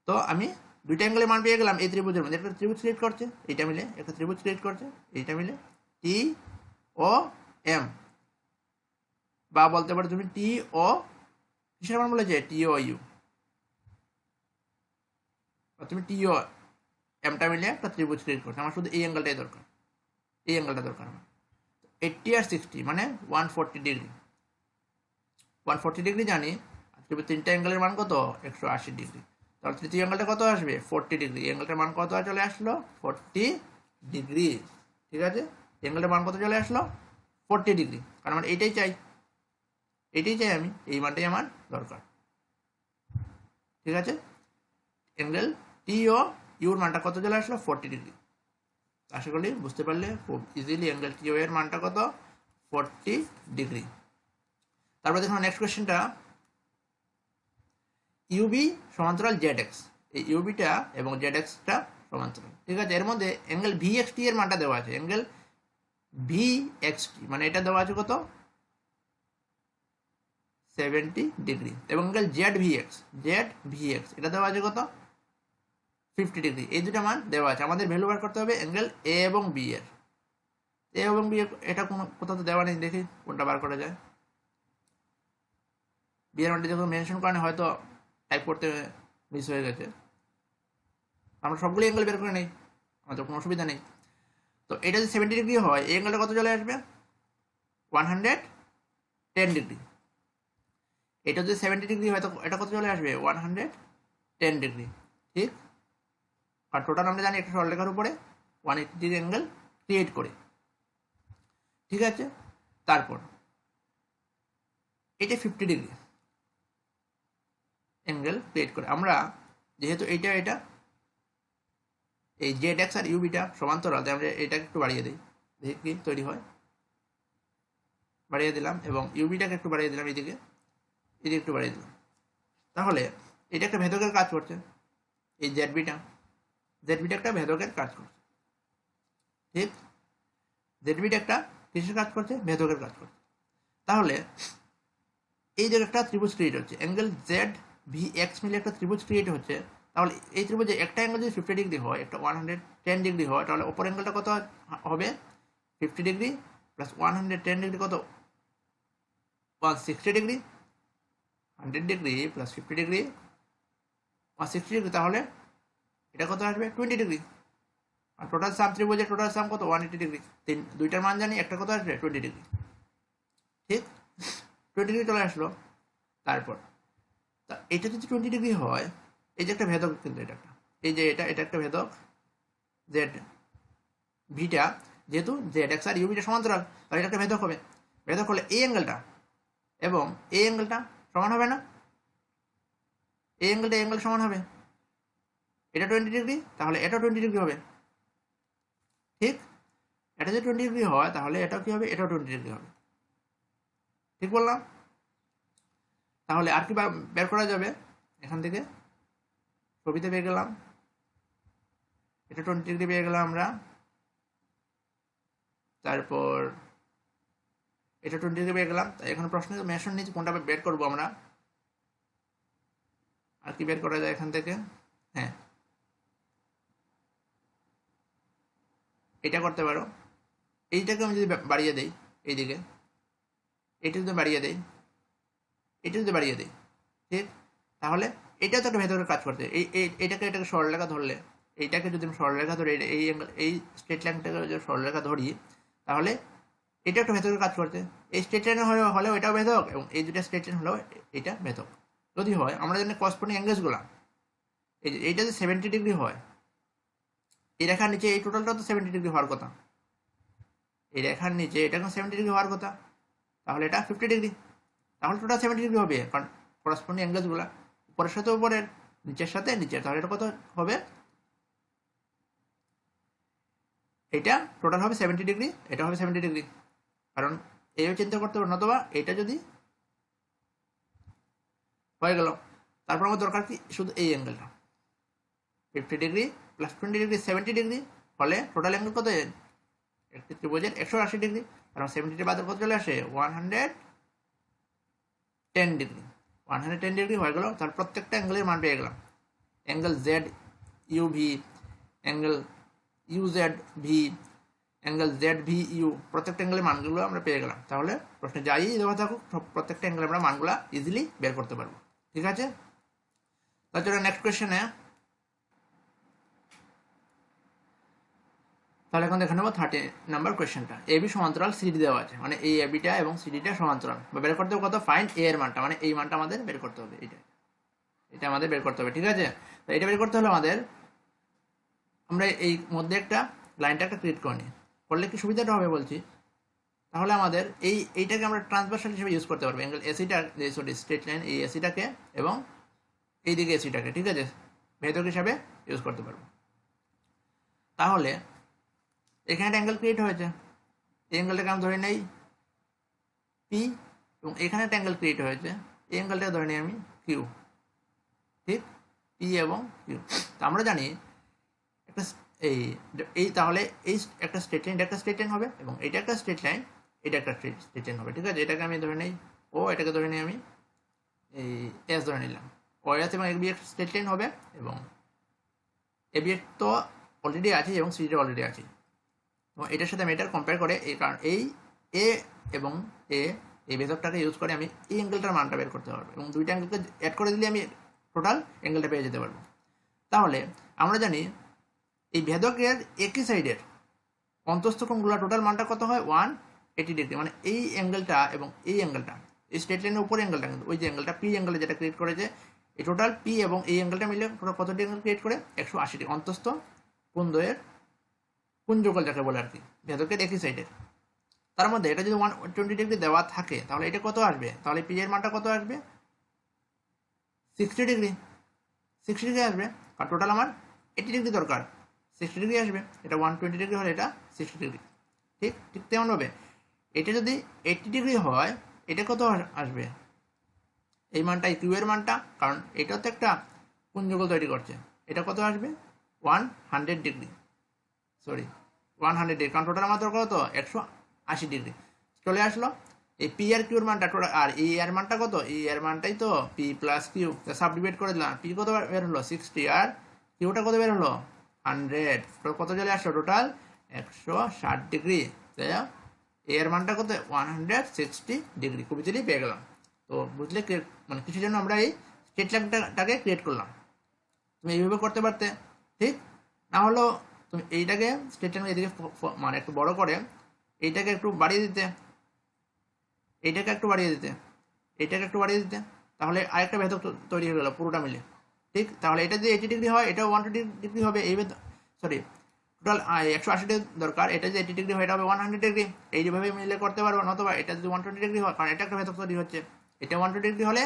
তো আমি দুইটা অ্যাঙ্গেলের মান পেয়ে গেলাম এই ত্রিভুজের মধ্যে। একটা ত্রিভুজ ক্রিয়েট করছে, এইটা মিলে একটা ত্রিভুজ ক্রিয়েট করছে, এইটা মিলে টি ও এম, বা বলতে পারো তুমি টি ও কিসের মান বলেছে? টি ও ইউ, তুমি টি ও এমটা মিলে একটা ত্রিভুজ ক্রিয়েট করছো। আমার শুধু এই অ্যাঙ্গেলটাই দরকার, এই অ্যাঙ্গেলটা দরকার আমার। 80 আর 60 মানে 140 ডিগ্রি। 140 ডিগ্রি জানি, তিনটা অ্যাঙ্গেলের মান কত? 180 ডিগ্রি। তাহলে তৃতীয় অ্যাঙ্গেলটা কত আসবে? 40 ডিগ্রি। অ্যাঙ্গেলটার মান কত চলে আসলো? 40 ডিগ্রি। ঠিক আছে, অ্যাঙ্গেলটার মান কত চলে আসলো? 40 ডিগ্রি। কারণ আমার এইটাই চাই, এইটাই চাই আমি, এই মানটাই আমার দরকার। ঠিক আছে, অ্যাঙ্গেল টি ও ইউর মানটা কত চলে আসলো? 40 ডিগ্রি। আশা করি বুঝতে পারলে খুব ইজিলি অ্যাঙ্গেল টি ও এর মানটা কত? 40 ডিগ্রি। তারপর দেখুন নেক্সট কোয়েশ্চেনটা, ইউবি সমান্তরাল জেড এক্স। এই ইউবিটা এবং জেড এক্সটা সমান্তরাল। ঠিক আছে, এর মধ্যে অ্যাঙ্গেল ভি এক্স টি এর মানটা দেওয়া আছে। অ্যাঙ্গেল ভি এক্স টি মানে এটা দেওয়া আছে কত? 70 ডিগ্রি। এবং অ্যাঙ্গেল জেড ভি এক্স এটা দেওয়া আছে কত? 50 ডিগ্রি। এই দুটো মান দেওয়া আছে, আমাদের ভ্যালু বার করতে হবে অ্যাঙ্গেল এ এবং বি এর। এ এবং বি এটা কোনো কোথাও তো দেওয়া নেই, দেখি কোনটা বার করা যায়। বি এর মানটা যখন মেনশন করা হয়তো টাইপ করতে মিস হয়ে গেছে। আমরা সবগুলো অ্যাঙ্গেল বের করে নেই, আমাদের কোনো অসুবিধা নেই। তো এটা যদি 70 ডিগ্রি হয়, এই অ্যাঙ্গেলটা কত চলে আসবে? 110 ডিগ্রি। এটা যদি 70 ডিগ্রি হয়, তো এটা কত চলে আসবে? 110 ডিগ্রি। ঠিক, আর টোটাল আমরা জানি একটা সরলরেখার উপরে 180 ডিগ্রি অ্যাঙ্গেল ক্রিয়েট করে। ঠিক আছে, তারপর এটা 50 ডিগ্রি অ্যাঙ্গেল ক্রিয়েট করে। আমরা যেহেতু এটা এই জেড এক্স আর ইউবিটা সমান্তরাল, তাই আমরা এটাকে একটু বাড়িয়ে দিই, দেখি কি তৈরি হয়। বাড়িয়ে দিলাম এবং ইউবিটাকে একটু বাড়িয়ে দিলাম, এদিকে একটু বাড়িয়ে দিলাম। তাহলে এটা একটা ভেদকের কাজ করছে, এই জেডবিটা একটা ভেদকের কাজ করছে। ঠিক, জেডবিটা একটা কিসের কাজ করছে? ভেদকের কাজ করছে। তাহলে এই যে একটা ত্রিভুজ ক্রিয়েট হচ্ছে, অ্যাঙ্গেল জেড ভি এক্স মিলে একটা ত্রিভুজ ক্রিয়েট হচ্ছে। তাহলে এই ত্রিভুজে একটা অ্যাঙ্গেল যদি 50 ডিগ্রি হয়, একটা 110 ডিগ্রি হয়, তাহলে অপর অ্যাঙ্গেলটা কত হবে? 50 ডিগ্রি প্লাস 110 ডিগ্রি কত? 160 degree. 100 degree plus 50 degree 160 degree, তাহলে এটা কত আসবে? 20 ডিগ্রি। আর টোটাল সাম ত্রিভুজের টোটাল সাম কত? 180 ডিগ্রি। দুইটার মান জানি, একটা কত আসবে? 20 ডিগ্রি। ঠিক, 20 ডিগ্রি চলে আসলো। তারপর এটা যদি 20 ডিগ্রি হয়, এই যে একটা ভেদক, কিন্তু এটা একটা, এই যে এটা একটা ভেদক জেড ভিটা, যেহেতু জেড এক্স আর ইউবিটা সমান্তরাল, তাহলে এটা একটা ভেদক হবে। ভেদক হলে এই অ্যাঙ্গেলটা এবং এই অ্যাঙ্গেলটা সমান হবে না? এই অ্যাঙ্গেল সমান হবে। এটা 20 ডিগ্রি, তাহলে এটাও 20 ডিগ্রি হবে। ঠিক, এটা যদি 20 ডিগ্রি হয়, তাহলে এটাও কি হবে? এটাও 20 ডিগ্রি হবে। ঠিক বললাম? তাহলে আর কি বের করা যাবে এখান থেকে? ছবিতে পেয়ে গেলাম এটা 20 ডিগ্রি পেয়ে গেলাম আমরা। তারপর এটা 20 ডিগ্রি পেয়ে গেলাম। তাই এখন প্রশ্ন মেনশন নিচে কোনটা বের করবো আমরা, আর কি বের করা যায় এখান থেকে, হ্যাঁ এটা করতে পারো। এইটাকে আমি যদি বাড়িয়ে দেই এইদিকে, এটা যদি বাড়িয়ে দেই, এটা যদি বাড়িয়ে দিই, ঠিক, তাহলে এটাও তো একটা ভেতরে কাজ করতে। এটাকে সরলরেখা ধরলে, এইটাকে যদি আমি সরলরেখা ধরি, এই স্ট্রেট লাইনটাকে যদি সরলরেখা ধরি, তাহলে এটা একটা ভেতরে কাজ করতে। এই স্ট্রেট লাইন হলেও এটাও ভেদক, এবং এই দুটা স্ট্রেট লাইন হলেও এটা ভেদক যদি হয়। আমরা জানি করসপন্ডিং অ্যাঙ্গেলসগুলো, এইটা যদি 70 ডিগ্রি হয়, এই রেখার নিচে এই টোটালটা তো 70 ডিগ্রি হওয়ার কথা, এই রেখার নিচে এটা 70 ডিগ্রি হওয়ার কথা, তাহলে এটা 50 ডিগ্রি, তাহলে টোটাল 70 ডিগ্রি হবে, কারণ করসপন্ডিং অ্যাঙ্গেলসগুলো উপরের সাথে উপরের, নিচের সাথে নিচের, তাহলে এটা কত হবে, এটা টোটাল হবে 70 ডিগ্রি, এটা হবে 70 ডিগ্রি, কারণ এইভাবে চিন্তা করতে পারো। নতুবা এটা যদি হয়ে গেল, তারপর আমার দরকার কি শুধু এই অ্যাঙ্গেলটা 50 ডিগ্রি প্লাস 20 ডিগ্রি 70 ডিগ্রি হলে টোটাল অ্যাঙ্গেল কত, একটি ত্রিভুজের 180 ডিগ্রি, কারণ 70 বাদ কত চলে আসে 110 ডিগ্রি, 110 ডিগ্রি হয়ে গেল। তার প্রত্যেকটা অ্যাঙ্গেলের মান পেয়ে গেলাম। Angle Z U V, angle U Z V, angle Z V U, প্রত্যেকটা অ্যাঙ্গেলের মানগুলো আমরা পেয়ে গেলাম। তাহলে প্রশ্নে যাই দেওয়া থাকুক, প্রত্যেকটা অ্যাঙ্গেলে আমরা মানগুলো ইজিলি বের করতে পারবো। ঠিক আছে, তাছাড়া নেক্সট কোয়েশ্চেনে, তাহলে এখন দেখে নেবো 30 নাম্বার কোয়েশ্চেনটা। এবি সমান্তরাল সিডি দেওয়া আছে, মানে এই এবিটা এবং সিডিটা সমান্তরাল, বের করতে হবে কত, ফাইন্ড এ এর মানটা, মানে এই মানটা আমাদের বের করতে হবে, এটা আমাদের বের করতে হবে। ঠিক আছে, তো এটা বের করতে হলে আমাদের, আমরা এই মধ্যে একটা লাইনটা একটা ক্রিয়েট করে নিই, করলে কি সুবিধাটা হবে বলছি, তাহলে আমাদের এইটাকে আমরা ট্রান্সভার্সাল হিসেবে ইউজ করতে পারবো, অ্যাঙ্গেল এসিটা, সরি স্ট্রেট লাইন এই এসিটাকে এবং এইদিকে এসিটাকে, ঠিক আছে, ভেদক হিসাবে ইউজ করতে পারবো। তাহলে এখানে একটা অ্যাঙ্গেল ক্রিয়েট হয়েছে, এই অ্যাঙ্গেলটাকে আমি ধরে নেই পি, এবং এখানে একটা অ্যাঙ্গেল ক্রিয়েট হয়েছে, এই অ্যাঙ্গেলটাকে ধরে নিই আমি কিউ, ঠিক, পি এবং কিউ। তো আমরা জানি একটা এই তাহলে এই একটা স্ট্রেট লাইন, এটা একটা স্ট্রেট লাইন হবে, এবং এটা একটা স্ট্রেট লাইন, এটা একটা স্ট্রেট লাইন হবে। ঠিক আছে, এটাকে আমি ধরে নেই ও, এটাকে ধরে নিই আমি এই এস ধরে নিলাম। ও এস এবং এবি একটা স্ট্রেট লাইন হবে, এবং এবি তো অলরেডি আছে এবং সিডিটা অলরেডি আছে, এবং এটার সাথে আমি এটার কম্পেয়ার করে, এই কারণ এই এ এবং এই ভেদকটাকে ইউজ করে আমি এই অ্যাঙ্গেলটার মানটা বের করতে পারবো, এবং দুইটা অ্যাঙ্গেলকে অ্যাড করে দিলে আমি টোটাল অ্যাঙ্গেলটা পেয়ে যেতে পারবো। তাহলে আমরা জানি এই ভেদকের একই সাইডের অন্তস্থ কোণগুলো টোটাল মানটা কত হয় 180 ডিগ্রি, মানে এই অ্যাঙ্গেলটা এবং এই অ্যাঙ্গেলটা, এই স্ট্রেট লাইনের উপরে অ্যাঙ্গেলটা, কিন্তু ওই যে অ্যাঙ্গেলটা পি অ্যাঙ্গেলে যেটা ক্রিয়েট করেছে, এই টোটাল পি এবং এই অ্যাঙ্গেলটা মিলে টোটাল কত অ্যাঙ্গেল ক্রিয়েট করে 180 ডিগ্রি, অন্তস্থ কোণদ্বয়ের কোণযোগল যাকে বলে আর কি, ভেদকের একই সাইডের। তার মধ্যে এটা যদি 120 ডিগ্রি দেওয়া থাকে, তাহলে এটা কত আসবে, তাহলে পি এর মানটা কত আসবে 60 ডিগ্রি, 60 ডিগ্রি আসবে, আর টোটাল আমার 80 ডিগ্রি দরকার, 60 ডিগ্রি আসবে। এটা 120 ডিগ্রি হলে এটা 60 ডিগ্রি, ঠিক ঠিক তেমন হবে। এটা যদি 80 ডিগ্রি হয়, এটা কত আসবে, এই মানটা কিউ এর মানটা, কারণ এটাও তো একটা কোণযুগল তৈরি করছে, এটা কত আসবে 100 ডিগ্রি, সরি 100 ডিগ্রি, কারণ টোটাল আমার দরকার কত 180 ডিগ্রি চলে আসলো। এই পি আর কিউর মানটা টোটাল, আর এই এর মানটা কত, এই এর মানটাই তো পি প্লাস কিউ, সাব ডিভাইড করে দিলাম, পি কত বের হলো 60, আর কিউটা কত বের হলো 100, কত চলে আসলো টোটাল 160 ডিগ্রি, তাই এর মানটা কত 160 ডিগ্রি, খুব ইজিলি পেয়ে গেলাম। তো বুঝলে, মানে কিছুর জন্য আমরা এই স্ট্রেট লাইনটাকে ক্রিয়েট করলাম, তুমি এইভাবে করতে পারতে, ঠিক, না হলেও তুমি এইটাকে স্ট্রেট লাইন এদিকে মানে একটু বড় করে এইটাকে একটু বাড়িয়ে দিতে, এইটাকে একটু বাড়িয়ে দিতে, এইটাকে একটু বাড়িয়ে দিতে, তাহলে আরেকটা ভেদক তৈরি হয়ে গেল পুরোটা মিলে, ঠিক। তাহলে এটা যদি 80 ডিগ্রি হয়, এটাও 120 ডিগ্রি হবে, এই সরি টোটাল 180 ডিগ্রি দরকার, এটা যদি 80 ডিগ্রি হয়, এটা হবে 100 ডিগ্রি, এইভাবে মিলে করতে পারবো। নতুবা এটা যদি 120 ডিগ্রি হয়, কারণ এটা একটা ভেদক তৈরি হচ্ছে, এটা 120 ডিগ্রি হলে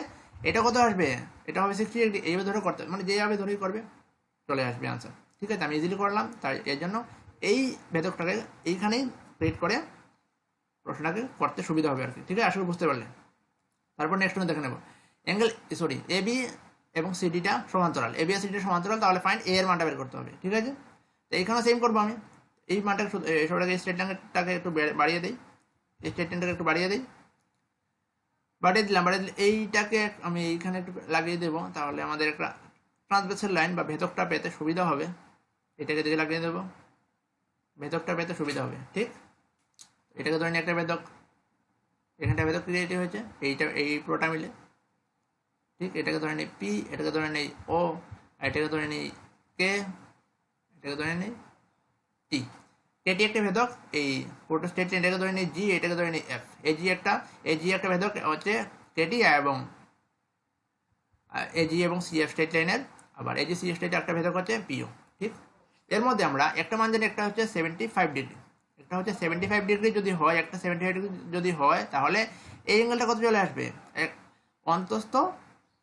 এটা কত আসবে, এটা হবে 60 ডিগ্রি, এইভাবে ধরে করতে, মানে যেভাবে ধরেই করবে চলে আসবে আনসার। ঠিক আছে, আমি ইজিলি করলাম, তাই এর জন্য এই ভেদকটাকে এইখানেই ক্রিয়েট করে প্রশ্নটাকে করতে সুবিধা হবে আর কি। ঠিক আছে, আসলে বুঝতে পারলে। তারপর নেক্সট আমি দেখে নেব অ্যাঙ্গেল, সরি এবি এবং সিডিটা সমান্তরাল, এবি আর সিডিটা সমান্তরাল, তাহলে ফাইন্ড এ এর মানটা বের করতে হবে। ঠিক আছে, তো এইখানে সেম করবো আমি, এই মানটাকে সবটাকে স্ট্রেট লাইনটাকে একটু বাড়িয়ে দিই, এই স্ট্রেট লাইনটাকে একটু বাড়িয়ে দিই, বাড়িয়ে দিলে এইটাকে আমি এইখানে একটু লাগিয়ে দেবো, তাহলে আমাদের একটা ট্রান্সভার্সাল লাইন বা ভেদকটা পেতে সুবিধা হবে। এটাকে দিকে লাগিয়ে দেবো, ভেদকটা পেতে সুবিধা হবে। ঠিক, এটাকে ধরে নিই একটা ভেদক, এখানটা ভেদক ক্রিয়েট হয়েছে এইটা, এই পুরোটা মিলে। ঠিক, এটাকে ধরে নিই পি, এটাকে ধরে নিই ও, এটাকে ধরে নিই কে, এটাকে ধরে নিই টি। কেটি একটা ভেদক, এই পুরোটা স্টেট লাইন এটাকে ধরে নিই জি, এটাকে ধরে নিই এফ। এই জি একটা ভেদক হচ্ছে কেটি এবং এজি এবং সিএফ স্টেট লাইনের, আবার এজি সিএফ স্টেট একটা ভেদক হচ্ছে পিও। ঠিক, এর মধ্যে আমরা একটা মান জানি, একটা হচ্ছে 75 ডিগ্রি, একটা হচ্ছে 75 ডিগ্রি যদি হয়, একটা 75 ডিগ্রি যদি হয়, তাহলে এই অ্যাঙ্গেলটা কত চলে আসবে, অন্তস্থ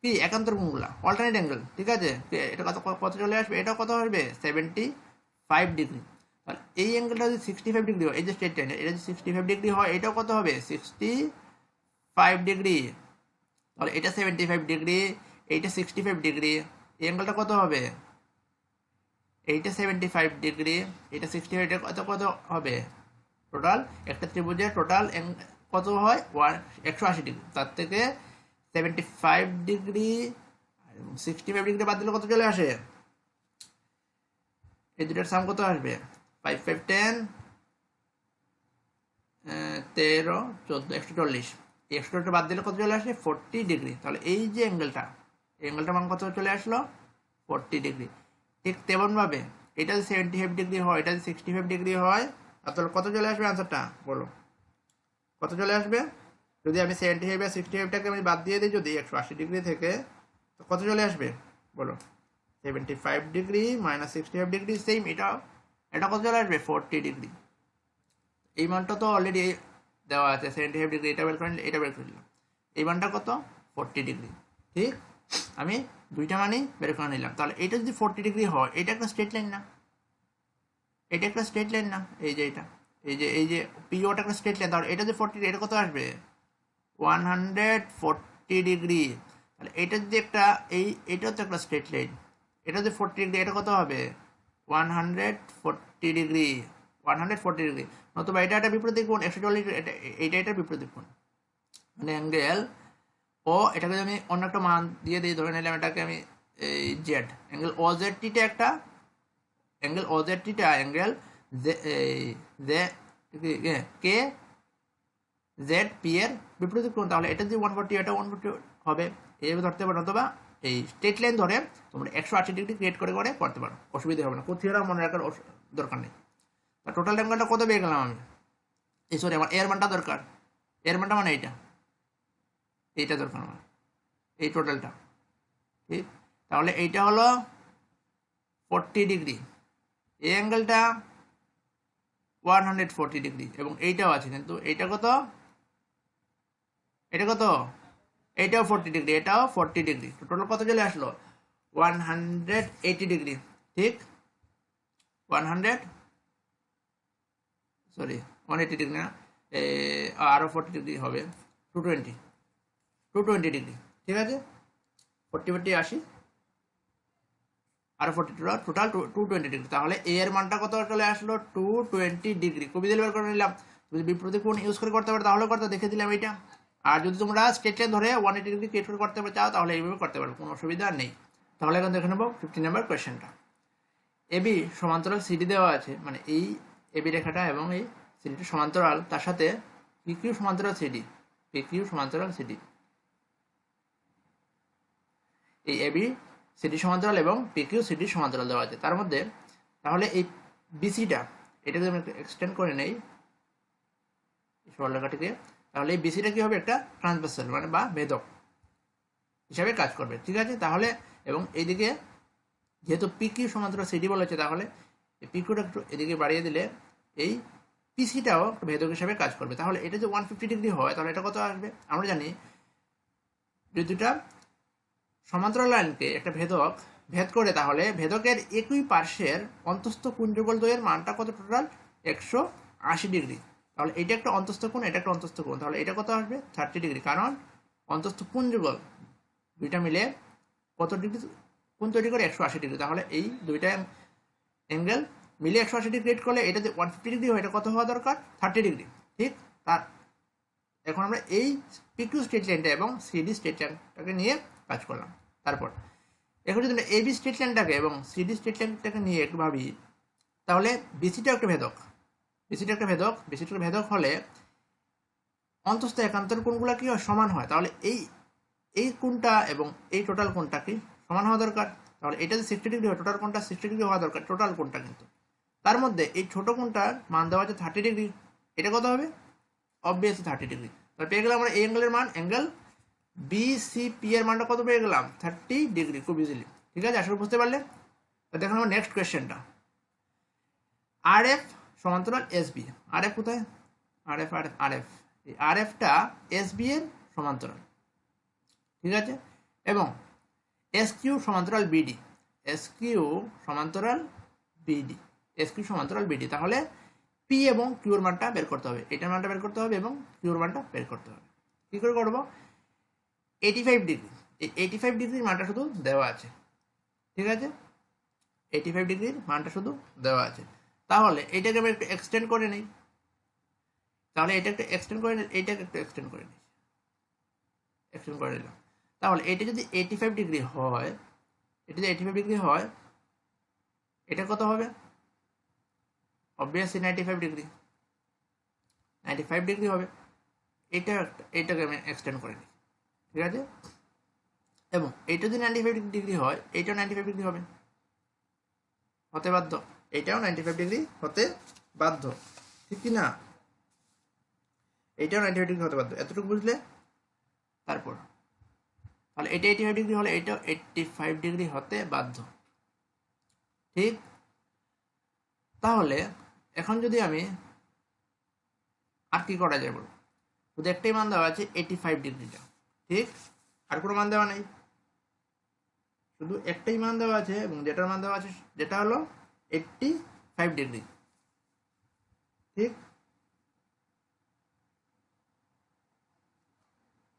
কি একান্তর কোণগুলা, অল্টারনেট অ্যাঙ্গেল। ঠিক আছে, এটা কত চলে আসবে, এটা কত আসবে 75 ডিগ্রি। তাহলে এই অ্যাঙ্গেলটা যদি 65 ডিগ্রি হয়, এই যে স্ট্রেট লাইন এটা যদি 65 ডিগ্রি হয়, এটাও কত হবে 65 ডিগ্রি। তাহলে এটা 75 ডিগ্রি, এইটা 65 ডিগ্রি, এই অ্যাঙ্গেলটা কত হবে, এইটা 75 ডিগ্রি, এটা 65, এটা কত হবে, টোটাল একটা ত্রিভুজের টোটাল কত হয় 180 ডিগ্রি। তার থেকে 75 ডিগ্রি 65 ডিগ্রি বাদ দিলে কত চলে আসে, এই দুটার সাম কত আসবে, 5 5 10 13 14 140, এই 140 বাদ দিলে কত চলে আসে 40 ডিগ্রি। তাহলে এই যে অ্যাঙ্গেলটার মান কত চলে আসলো 40 ডিগ্রি। ঠিক তেমনভাবে এটা যদি 75 ডিগ্রি হয়, এটা যদি 65 ডিগ্রি হয়, তাহলে কত চলে আসবে আনসারটা বলো, কত চলে আসবে, যদি আমি 75 বা 65টাকে আমি বাদ দিয়ে দিই যদি 180 ডিগ্রি থেকে, তো কত চলে আসবে বলো, 75 ডিগ্রি মাইনাস 65 ডিগ্রি সেম, এটা কত চলে আসবে 40 ডিগ্রি। এই মানটা তো অলরেডি দেওয়া আছে 75 ডিগ্রি, এটা বের করে নিলে, এটা বের করে নিলাম, এই মানটা কত 40 ডিগ্রি। ঠিক, আমি দুইটা মানই বের করে নিলাম। তাহলে এটা যদি 40 ডিগ্রি হয়, এটা একটা স্ট্রেট লাইন না, এটা একটা স্ট্রেট লাইন না, এই যে এটা, এই যে পিওটা একটা স্ট্রেট লাইন, তাহলে এটা যে 40, এটা কত আসবে 140 ডিগ্রি। তাহলে এটা যদি একটা এটাও তো একটা স্ট্রেট লাইন, এটা যদি 40 ডিগ্রি, এটা কত হবে 140 ডিগ্রি, 140 ডিগ্রি। নতুবা এটা একটা বিপরীত কোণ 140, এটা বিপরীত কোণ, মানে অ্যাঙ্গেল ও, এটাকে আমি অন্য একটা মান দিয়ে দিই, ধরে নিলাম এটাকে আমি এই জেড, অ্যাঙ্গেল ও জেড টিটা একটা অ্যাঙ্গেল, ও জেড টিটা অ্যাঙ্গেল কে জেড পি এর বিপরীত কোণ। তাহলে এটা যদি 140, এটা 140 হবে, এইভাবে ধরতে পারো, অথবা এই স্ট্রেট লাইন ধরে তোমরা 180 ডিগ্রি ক্রিয়েট করে করতে পারো, অসুবিধা হবে না, কোথাও মনে রাখার দরকার নেই। তা টোটাল অ্যাঙ্গেলটা কত পেয়ে গেলাম আমি, এই সরি আমার এর মানটা দরকার, এর মানটা মানে এইটা দরকার আমার, এই টোটালটা। ঠিক, তাহলে এইটা হলো 40 ডিগ্রি, এই অ্যাঙ্গেলটা 140 ডিগ্রি, এবং এইটাও আছে, কিন্তু এইটা কত, এইটাও 40 ডিগ্রি, এটাও 40 ডিগ্রি, টোটাল কত চলে আসলো 180 ডিগ্রি। ঠিক, 180 ডিগ্রি না, আরো 40 ডিগ্রি হবে, 220 ডিগ্রি। ঠিক আছে, 40 80 আর 40, টোটাল 220 ডিগ্রি। তাহলে এ এর মানটা কত চলে আসলো 220 ডিগ্রি। খুবই বের করে নিলাম, যদি বিপরীত কোণ ইউজ করে করতে পারো তাহলে করতে দেখে দিলাম এইটা। আর যদি তোমরা স্ট্রেট লাইন ধরে 180 ডিগ্রি ক্রিয়েট করে করতে চাও, তাহলে এইভাবে করতে পারো, কোনো অসুবিধা নেই। তাহলে এখন দেখে নেবো 15 নম্বর কোয়েশ্চেনটা। এবি সমান্তরাল সিডি দেওয়া আছে, মানে এই এবি রেখাটা এবং এই সিডিটা সমান্তরাল, তার সাথে পিকিউ সমান্তরাল সিডি, এই এবি সিডি সমান্তরাল এবং পিকিউ সিডি সমান্তরাল দেওয়া আছে। তার মধ্যে তাহলে এই বিসিটা, এটাকে আমি এক্সটেন্ড করে নেই সরলরেখাটিকে, তাহলে এই বিসিটা কি হবে, একটা ট্রান্সভার্সাল মানে বা ভেদক হিসাবে কাজ করবে। ঠিক আছে, তাহলে এবং এইদিকে যেহেতু পিকিউ সমান্তরাল সিডি বলেছে, তাহলে এই পিকিউটা একটু এদিকে বাড়িয়ে দিলে এই পিসিটাও ভেদক হিসাবে কাজ করবে। তাহলে এটা যে 150 ডিগ্রি হয়, তাহলে এটা কত আসবে, আমরা জানি যে দুটা সমান্তরাল লাইনকে একটা ভেদক ভেদ করে, তাহলে ভেদকের একই পার্শ্বের অন্তস্থ কোণযুগল দ্বয়ের মানটা কত, টোটাল 180 ডিগ্রি। তাহলে এটা একটা অন্তস্থ কোণ, এটা একটা অন্তস্থ কোণ, তাহলে এটা কত আসবে 30 ডিগ্রি, কারণ অন্তস্থ কোণযুগল দুইটা মিলে কত ডিগ্রি কোণ তৈরি করে 180 ডিগ্রি। তাহলে এই দুইটা অ্যাঙ্গেল মিলে 180 ক্রিয়েট করলে এটা যে 150 ডিগ্রি হয়, এটা কত হওয়া দরকার? 30 ডিগ্রি। ঠিক, তার এখন আমরা এই পিকিউ স্ট্রেট লাইনটা এবং সিডি স্ট্রেট লাইনটাকে নিয়ে কাজ করলাম। তারপর এখন যদি আমরা এবি স্ট্রেট লাইনটাকে এবং সিডি স্ট্রেট লাইনটাকে নিয়ে একটু ভাবি, তাহলে বিসিটা একটা ভেদক, বিসিটা একটা ভেদক হলে অন্তস্থ একান্তর কোণগুলো কি হয়? সমান হয়। তাহলে এই কোণটা এবং এই টোটাল কোণটা কি সমান হওয়া দরকার। তাহলে এটা যে 60 ডিগ্রি হয়, টোটাল কোণটা 60 ডিগ্রি হওয়া দরকার, টোটাল কোণটা কিন্তু। তার মধ্যে এই ছোট কোণটার মান দেওয়া আছে 30 ডিগ্রি, এটা কত হবে? Obviously 30 degree. তাহলে পেয়ে গেলাম আমরা এই অ্যাঙ্গেলের মান, অ্যাঙ্গেল বিসিপি এর মানটা কত পেয়ে গেলাম? 30 ডিগ্রি, খুব ইজিলি। ঠিক আছে, আশা করি বুঝতে পারলে। তো দেখুন আমার নেক্সট কোয়েশ্চেনটা, আর এফ সমান্তরাল এস বি। আর এফ কোথায়? আর এফ এই আর এফটা এস বি এর সমান্তরাল। ঠিক আছে, এবং এস কিউ সমান্তরাল বিডি, এস কিউ সমান্তরাল বিডি। তাহলে পি এবং কিউর মানটা বের করতে হবে, এটার মানটা বের করতে হবে এবং কিউর মানটা বের করতে হবে। কি করে করবো? 85 ডিগ্রি, এই 85 ডিগ্রির মানটা শুধু দেওয়া আছে। ঠিক আছে, 85 ডিগ্রির মানটা শুধু দেওয়া আছে। তাহলে এইটাকে আমি একটু এক্সটেন্ড করে নিই, এইটাকে একটু এক্সটেন্ড করে নিলাম। তাহলে এটা যদি 85 ডিগ্রি হয়, এটা কত হবে? অবভিয়াসলি 95 ডিগ্রি হবে। এটাকে আমি এক্সটেন্ড করে নিই। ঠিক আছে, এবং এটা যদি 95 ডিগ্রি হয়, এটাও 95 ডিগ্রি হবে, হতে বাধ্য। এটাও 95 ডিগ্রি হতে বাধ্য, ঠিক কি না? এটাও 95 ডিগ্রি হতে বাধ্য। এতটুকু বুঝলে? তারপর তাহলে এটা 85 ডিগ্রি হলে এটাও 85 ডিগ্রি হতে বাধ্য। ঠিক, তাহলে এখন যদি আমি আর কি করা যায় বলো? শুধু একটাই মান দেওয়া আছে 85 ডিগ্রিটা। ঠিক, আর কোনো মান দেওয়া নেই, শুধু একটাই মান দেওয়া আছে, এবং যেটার মান দেওয়া আছে যেটা হলো 85 ডিগ্রি। ঠিক,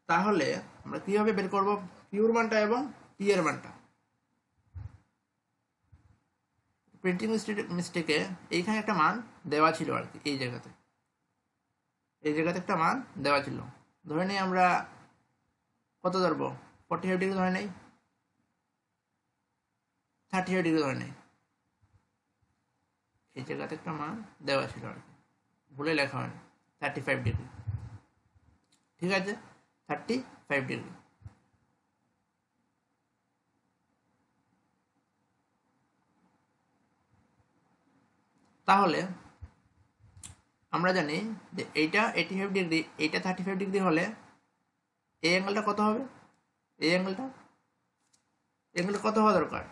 তাহলে আমরা কিভাবে বের করবো কিউর মানটা এবং পি এর মানটা? প্রিন্টিং মিস্টেকে এইখানে একটা মান দেওয়া ছিল আর কি, এই জায়গাতে একটা মান দেওয়া ছিল। ধরে নেই আমরা কত ধরবো? 45 ডিগ্রি ধরে নেই, 35 ডিগ্রি ধরে নেই। এই জায়গাতে একটা মান দেওয়া ছিল আর কি, ভুলে লেখা হয়নি, 35 ডিগ্রি। ঠিক আছে, 35 ডিগ্রি। তাহলে আমরা জানি যে এইটা 85 ডিগ্রি, এইটা 35 ডিগ্রি হলে এই অ্যাঙ্গেলটা কত হবে? এই অ্যাঙ্গেলটা কত হওয়া দরকার?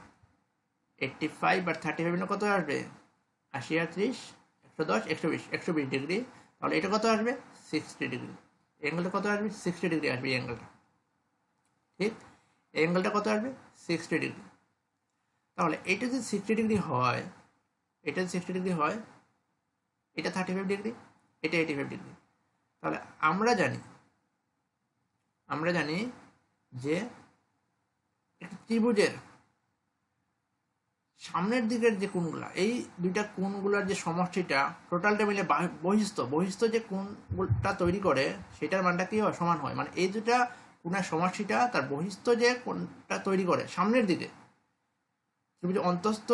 85 আর 35 কত আসবে? 80 আর 30, 110, 120 ডিগ্রি। তাহলে এটা কত আসবে? 60 ডিগ্রি। অ্যাঙ্গেলটা কত আসবে? 60 ডিগ্রি আসবে এই অ্যাঙ্গেলটা। ঠিক, এই অ্যাঙ্গেলটা কত আসবে? 60 ডিগ্রি। তাহলে এটা যদি 60 ডিগ্রি হয়, এটা 35 ডিগ্রি, এটা 85 ডিগ্রি। তাহলে আমরা জানি যে একটা ত্রিভুজের সামনের দিকের যে কোণগুলা, এই দুইটা কোণগুলার যে সমষ্টিটা টোটালটা মিলে বহিস্থ যে কোণটা তৈরি করে সেটার মানটা কি হয়? সমান হয়। মানে এই দুটা কোণের সমষ্টিটা তার বহিস্থ যে কোণটা তৈরি করে সামনের দিকে, ত্রিভুজের অন্তস্থ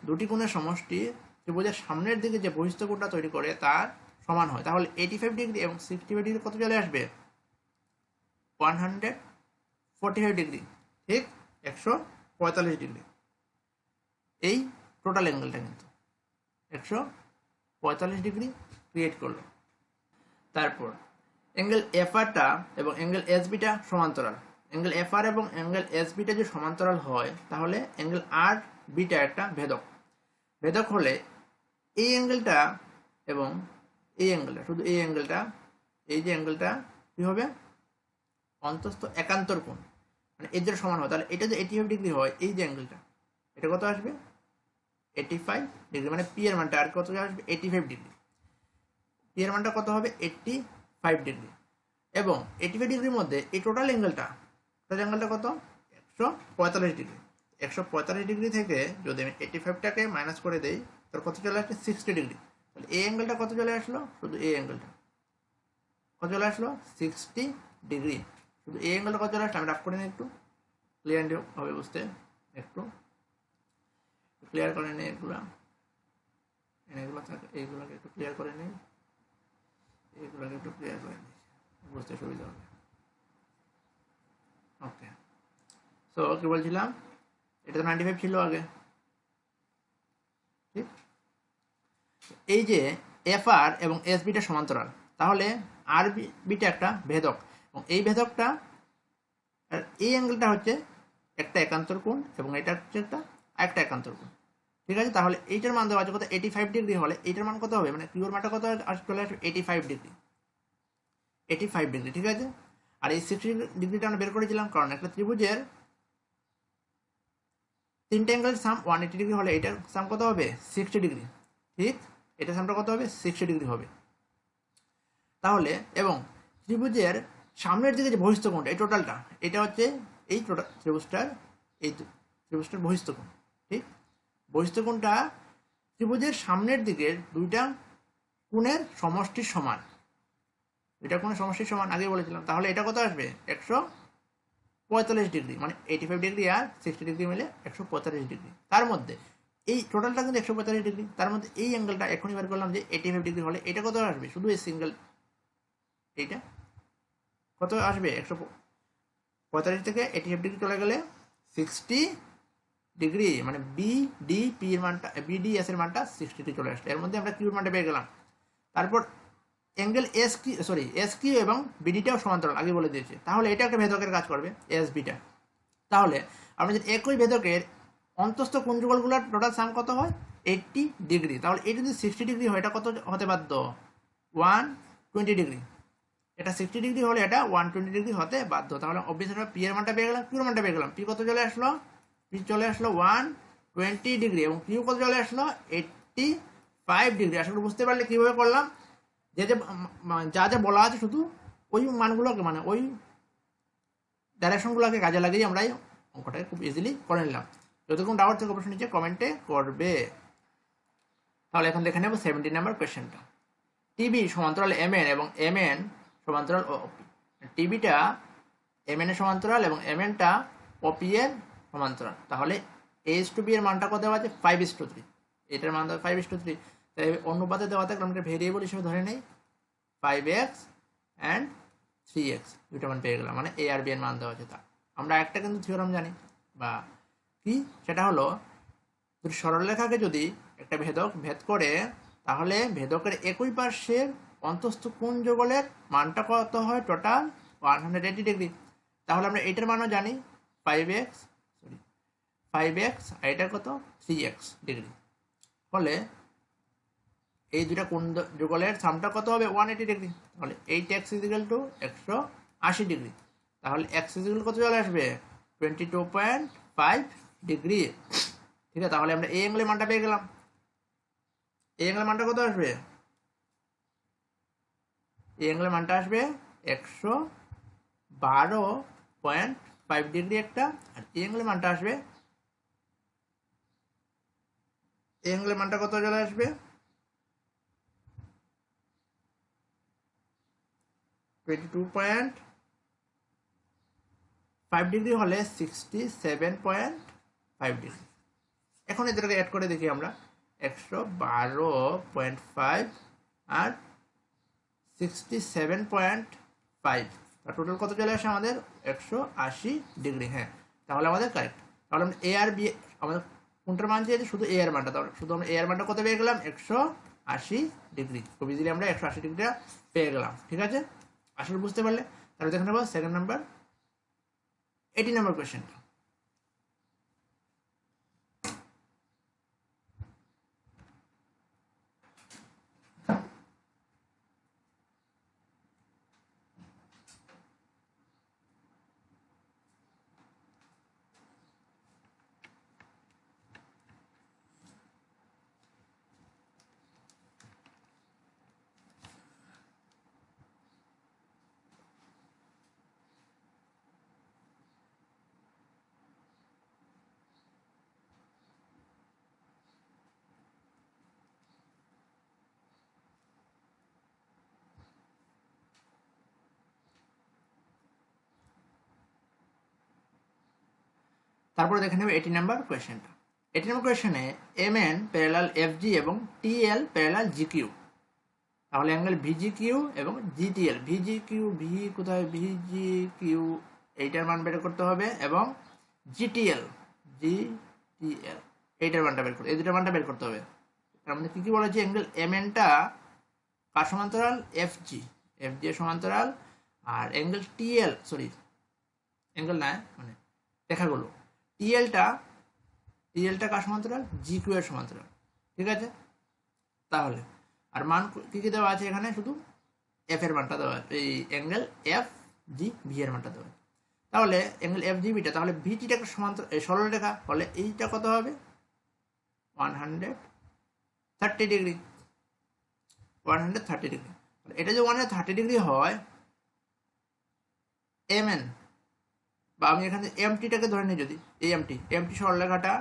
দুটি কোণের সমষ্টি ত্রিভুজের সামনের দিকে যে বহিস্থ কোণটা তৈরি করে তার সমান হয়। তাহলে 85 ডিগ্রি এবং 65 ডিগ্রি কত চলে আসবে? 145 ডিগ্রি। ঠিক, 145 ডিগ্রি এই টোটাল অ্যাঙ্গেলটা কিন্তু 145 ডিগ্রি ক্রিয়েট করলো। তারপর অ্যাঙ্গেল এফআরটা এবং অ্যাঙ্গেল এসবিটা সমান্তরাল। অ্যাঙ্গেল এফআর এবং অ্যাঙ্গেল এসবিটা যদি সমান্তরাল হয়, তাহলে অ্যাঙ্গেল আর বিটা একটা ভেদক হলে এই অ্যাঙ্গেলটা এবং এই অ্যাঙ্গেলটা, শুধু এই অ্যাঙ্গেলটা, এই যে অ্যাঙ্গেলটা কি হবে? অন্তস্থ একান্তর কোণ, মানে এর জন্য সমান হয়। তাহলে এটা যে 85 ডিগ্রি হয়, এই যে অ্যাঙ্গেলটা, এটা কত আসবে? 85 ডিগ্রি। মানে পি এর মানটা আর কত আসবে? 85 ডিগ্রি। পি এর মানটা কত হবে? 85 ডিগ্রি। এবং 85 ডিগ্রির মধ্যে এই টোটাল অ্যাঙ্গেলটা কত? 145 ডিগ্রি। 145 ডিগ্রি থেকে যদি আমি 85টাকে মাইনাস করে দেই, তার কত চলে আসছে 60 ডিগ্রি। তাহলে এই অ্যাঙ্গেলটা কত চলে আসলো, শুধু এই অ্যাঙ্গেলটা কত চলে আসলো 60 ডিগ্রি। শুধু এই অ্যাঙ্গেলটা কত চলে আসলো, আমি রাফ করে নিই একটু, ক্লিয়ার হবে বুঝতে, একটু ক্লিয়ার করে নিই এগুলো থাকে, এইগুলোকে একটু ক্লিয়ার করে নিই, এইগুলোকে একটু ক্লিয়ার করে নিই, বুঝতে সুবিধা হবে। ওকে, সো কি বলছিলাম, এটা তো 95 ছিল আগে, ঠিক। এই যে এফ আর এবং এস বিটা সমান্তরাল, তাহলে আর বিটা একটা ভেদক, এবং এই ভেদকটা আর এই অ্যাঙ্গেলটা হচ্ছে একটা একান্তর কোণ, এবং এটা হচ্ছে একটা একান্তর কোণ, ঠিক আছে। তাহলে এইটার মান দেওয়া আছে কত, 85 ডিগ্রি হলে এইটার মান কত হবে, মানে কিউর মানটা কত চলে আসবে 85 ডিগ্রি, 85 ডিগ্রি, ঠিক আছে। আর এই 60 ডিগ্রিটা আমরা বের করেছিলাম, কারণ একটা ত্রিভুজের তিনটে অ্যাঙ্গেল সাম 180 ডিগ্রি হলে এটার সাম কত হবে 60 ডিগ্রি, ঠিক। এটা সামটা কত হবে 60 ডিগ্রি হবে। তাহলে এবং ত্রিভুজের সামনের দিকে যে বহিস্থ কোণটা, এই টোটালটা, এটা হচ্ছে এই ত্রিভুজটার বহিস্থ কোণ, ঠিক। বহিস্থ কোণটা ত্রিভুজের সামনের দিকের দুইটা কোণের সমষ্টির সমান, এটা কোণের সমষ্টির সমান আগে বলেছিলাম। তাহলে এটা কত আসবে 145 ডিগ্রি, মানে 85 ডিগ্রি আর 60 ডিগ্রি মিলে 145 ডিগ্রি। তার মধ্যে এই টোটালটা কিন্তু 145 ডিগ্রি, তার মধ্যে এই অ্যাঙ্গেলটা এখনই বের করলাম যে 85 ডিগ্রি হলে এটা কত আসবে, শুধু এই সিঙ্গেল এইটা কত আসবে 145 থেকে 85 ডিগ্রি চলে গেলে 60 ডিগ্রি, মানে বিডিপি এর মানটা, বিডিএস এর মানটা 60 ডিগ্রি চলে আসলো। এর মধ্যে আমরা কিউর মানটা পেয়ে গেলাম। তারপর অ্যাঙ্গেল এস কিউ এবং বিডিটাও সমান্তরাল আগে বলে দিয়েছে, তাহলে এটা একটা ভেদকের কাজ করবে এস বিটা। তাহলে আমরা যদি একই ভেদকের অন্তস্থ কোণযুগলগুলোর টোটাল সাম কত হয় 80 ডিগ্রি, তাহলে এটা যদি 60 ডিগ্রি হয় এটা কত হতে বাধ্য 120 ডিগ্রি, এটা 60 ডিগ্রি হলে এটা 120 ডিগ্রি হতে বাধ্য। তাহলে অবভিয়াসলি আমরা পি এর মানটা পেয়ে গেলাম, কিউর মানটা পেয়ে গেলাম। পি কত চলে আসলো, পি চলে আসলো 120 ডিগ্রি, এবং কিউ কত চলে আসলো 85 ডিগ্রি। আসলে বুঝতে পারলে কিভাবে করলাম, যে যা যা বলা আছে শুধু ওই মানগুলোকে, মানে ওই ডাইরেকশনগুলোকে কাজে লাগিয়ে আমরা এই অঙ্কটাকে খুব ইজিলি করে নিলাম। যদি কোনো ডাউট থাকে অবশ্যই নিচে কমেন্টে করবে। তাহলে এখন দেখে নেব 17 নাম্বার কোয়েশ্চেনটা। টিবি সমান্তরাল এম এন এবং এম এন সমান্তরাল ওপি, টিবিটা এম এন এর সমান্তরাল এবং এম এনটা ওপি এর সমান্তরাল। তাহলে এইচ টু বি এর মানটা কত দেওয়া আছে 5:3, এটার মান দেওয়া 5:3, তাই অনুপাতে দেওয়া থাকলে আমরা ভেরিয়েবল হিসেবে ধরে নেই 5x অ্যান্ড 3x, দুইটা মান পেয়ে গেলাম, মানে এ আর বি এর মান দেওয়া আছে। তা আমরা একটা কিন্তু থিওরাম জানি, বা কি, সেটা হলো যদি সরলরেখাকে যদি একটা ভেদক ভেদ করে, তাহলে ভেদকের একই পার্শ্বের অন্তস্থ কোণ যুগলের মানটা কত হয় টোটাল 180 ডিগ্রি। তাহলে আমরা এইটার মানও জানি 5x, আর এটার কত 3x ডিগ্রি, ফলে এই দুটা কোণ যুগলের সামটা কত হবে 180 ডিগ্রি। তাহলে 8x = 180 ডিগ্রি, তাহলে x কত চলে আসবে 22.5 ডিগ্রি, ঠিক আছে। তাহলে আমরা এই অ্যাঙ্গেলের মানটা পেয়ে গেলাম। এই অ্যাঙ্গেলের মানটা কত আসবে, এই অ্যাঙ্গেলের মানটা আসবে 112.5 ডিগ্রি একটা, আর এই অ্যাঙ্গেলের মানটা আসবে, এই অ্যাঙ্গেলের মানটা কত চলে আসবে 22.5 ডিগ্রি হলে 67.5 ডিগ্রি। এখন এদেরকে অ্যাড করে দেখি আমরা, 112.5 আর 67.5, তার টোটাল কত চলে আসে আমাদের 180 ডিগ্রি। হ্যাঁ, তাহলে আমাদের কারেক্ট। তাহলে আমরা এ আর বি, আমাদের কোনটার মান চেয়েছি শুধু এ এর মানটা, তাহলে শুধু আমরা এ এর মানটা কত পেয়ে গেলাম 180 ডিগ্রি। খুব ইজিলি আমরা 180 ডিগ্রিটা পেয়ে গেলাম, ঠিক আছে। আসলে বুঝতে পারলে তাহলে দেখে নেব সেকেন্ড নাম্বার 18 নাম্বার কোয়েশ্চেনটা। তারপরে দেখে নেবে 80 নাম্বার কোয়েশ্চেনটা। 80 নাম্বার কোয়েশ্চেনে MN প্যারালাল FG এবং TL প্যারালাল GQ। তাহলে অ্যাঙ্গেল VGQ এবং GTL, VGQ ভি কোথায়, VGQ এইটার মান বের করতে হবে, এবং GTL এইটার মানটা বের করতে, এই দুটার মানটা বের করতে হবে। তার মধ্যে কি বলেছে, অ্যাঙ্গেল MNটা কার সমান্তরাল, FG এর সমান্তরাল, আর অ্যাঙ্গেল TL অ্যাঙ্গেল না মানে রেখাগুলো, টিএলটা কার সমান্তরাল, GQ এর সমান্তরাল। ঠিক আছে, তাহলে আর মান কি কি দেওয়া আছে এখানে, শুধু এফ এর মানটা দেওয়া আছে, এই অ্যাঙ্গেল FGB এর মানটা দেওয়া আছে। তাহলে অ্যাঙ্গেল FGBটা, তাহলে VTটা একটা সমান্তরাল সরল রেখা, ফলে এইটা কত হবে 130 ডিগ্রি, 130 ডিগ্রি। এটা যদি 130 ডিগ্রি হয়, MN বা আমি এখানে MTটাকে ধরে নিই, যদি এই MT সরলরেখাটা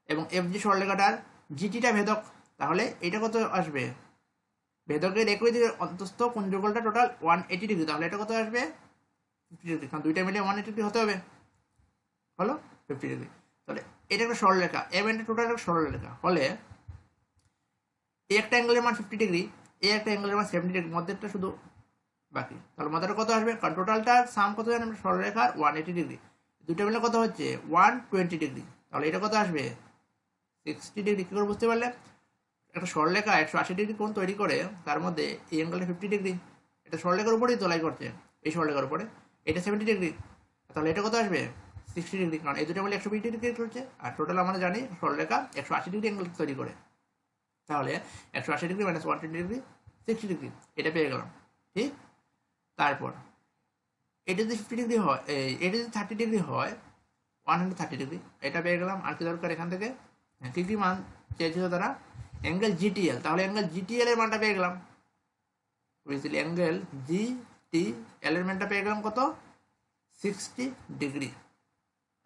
এবং FG সরলরেখাটার GTটা ভেদক, তাহলে এটা কত আসবে, ভেদকের একই দিকে অন্তস্থ কোণযুগলটা টোটাল 180 ডিগ্রি, তাহলে এটা কত আসবে 50 ডিগ্রি, কারণ দুইটা মিলে 180 ডিগ্রি হতে হবে, হলো 50 ডিগ্রি। তাহলে এটা একটা সরলরেখা, MNটা টোটাল একটা সরলরেখা, ফলে এই একটা অ্যাঙ্গেলের মান 50 ডিগ্রি, এই একটা অ্যাঙ্গেলের মান 70 ডিগ্রি, মধ্যেটা শুধু বাকি, তাহলে মধ্যটা কত আসবে, কারণ টোটালটার সাম কত জানেন, সরলরেখার 180 ডিগ্রি, দুটো মিলে কত হচ্ছে 120 ডিগ্রি, তাহলে এটা কত আসবে 60 ডিগ্রি। কি করে বুঝতে পারলে, একটা সরলরেখা 180 ডিগ্রি কোণ তৈরি করে, তার মধ্যে এই অ্যাঙ্গেলটা 50 ডিগ্রি, এটা সরলরেখার উপরেই তোলাই করছে, এই সরলরেখার উপরে এটা 70 ডিগ্রি, তাহলে এটা কত আসবে 60 ডিগ্রি, কারণ এই দুটো মিলে 120 ডিগ্রি চলছে, আর টোটাল আমরা জানি সরলরেখা 180 ডিগ্রি অ্যাঙ্গেল তৈরি করে, তাহলে 180 ডিগ্রি মাইনাস 120 ডিগ্রি 60 ডিগ্রি, এটা পেয়ে গেলাম। ঠিক, তারপর এটা যদি 50 ডিগ্রি হয়, এটা যদি 30 ডিগ্রি হয় 130 ডিগ্রি, এটা পেয়ে গেলাম। আর কি দরকার এখান থেকে, কি কি মান চেয়েছিল তারা, অ্যাঙ্গেল GTL, তাহলে অ্যাঙ্গেল GTL এর মানটা পেয়ে গেলাম, বুঝলি, অ্যাঙ্গেল GTL এর মানটা পেয়ে গেলাম কত 60 ডিগ্রি।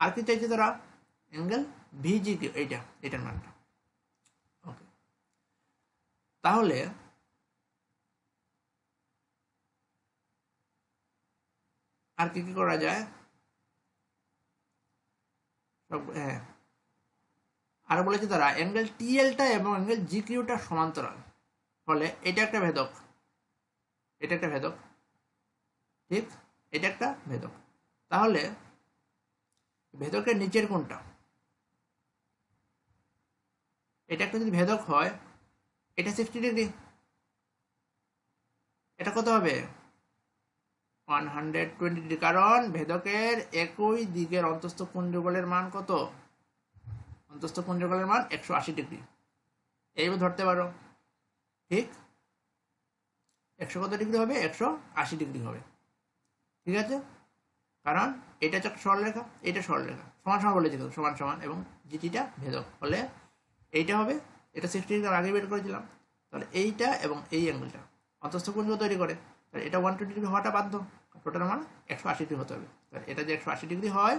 আর কি চাইছে তারা, অ্যাঙ্গেল VGQ, এটার মানটা। ওকে, তাহলে আর কি কি করা যায়, হ্যাঁ, আর বলেছে তারা অ্যাঙ্গেল TLটা এবং অ্যাঙ্গেল GQটা সমান্তরাল, ফলে এটা একটা ভেদক, ঠিক, এটা একটা ভেদক। তাহলে ভেদকের নিচের কোণটা, এটা একটা যদি ভেদক হয়, এটা 60 ডিগ্রি, এটা কত হবে 120 ডিগ্রি, কারণ ভেদকের একই দিকের অন্তস্থ কোণযুগলের মান কত, অন্তস্থ কোণযুগলের মান 180 ডিগ্রি, এইভাবে ধরতে পারো। ঠিক, 100 কত ডিগ্রি হবে, 180 ডিগ্রি হবে। ঠিক আছে, কারণ এটা হচ্ছে সরলরেখা, এটা সরলরেখা, সমান সমান বলেছি, সমান সমান, এবং GTটা ভেদক, ফলে এইটা হবে, এটা 60 ডিগ্রি আগে বের করেছিলাম, তাহলে এইটা এবং এই অ্যাঙ্গেলটা অন্তস্থ কোণযুগল তৈরি করে, তাহলে এটা 120 ডিগ্রি হওয়াটা বাধ্য, টোটাল মান 180 ডিগ্রি হতে হবে। তাহলে এটা যে 180 ডিগ্রি হয়,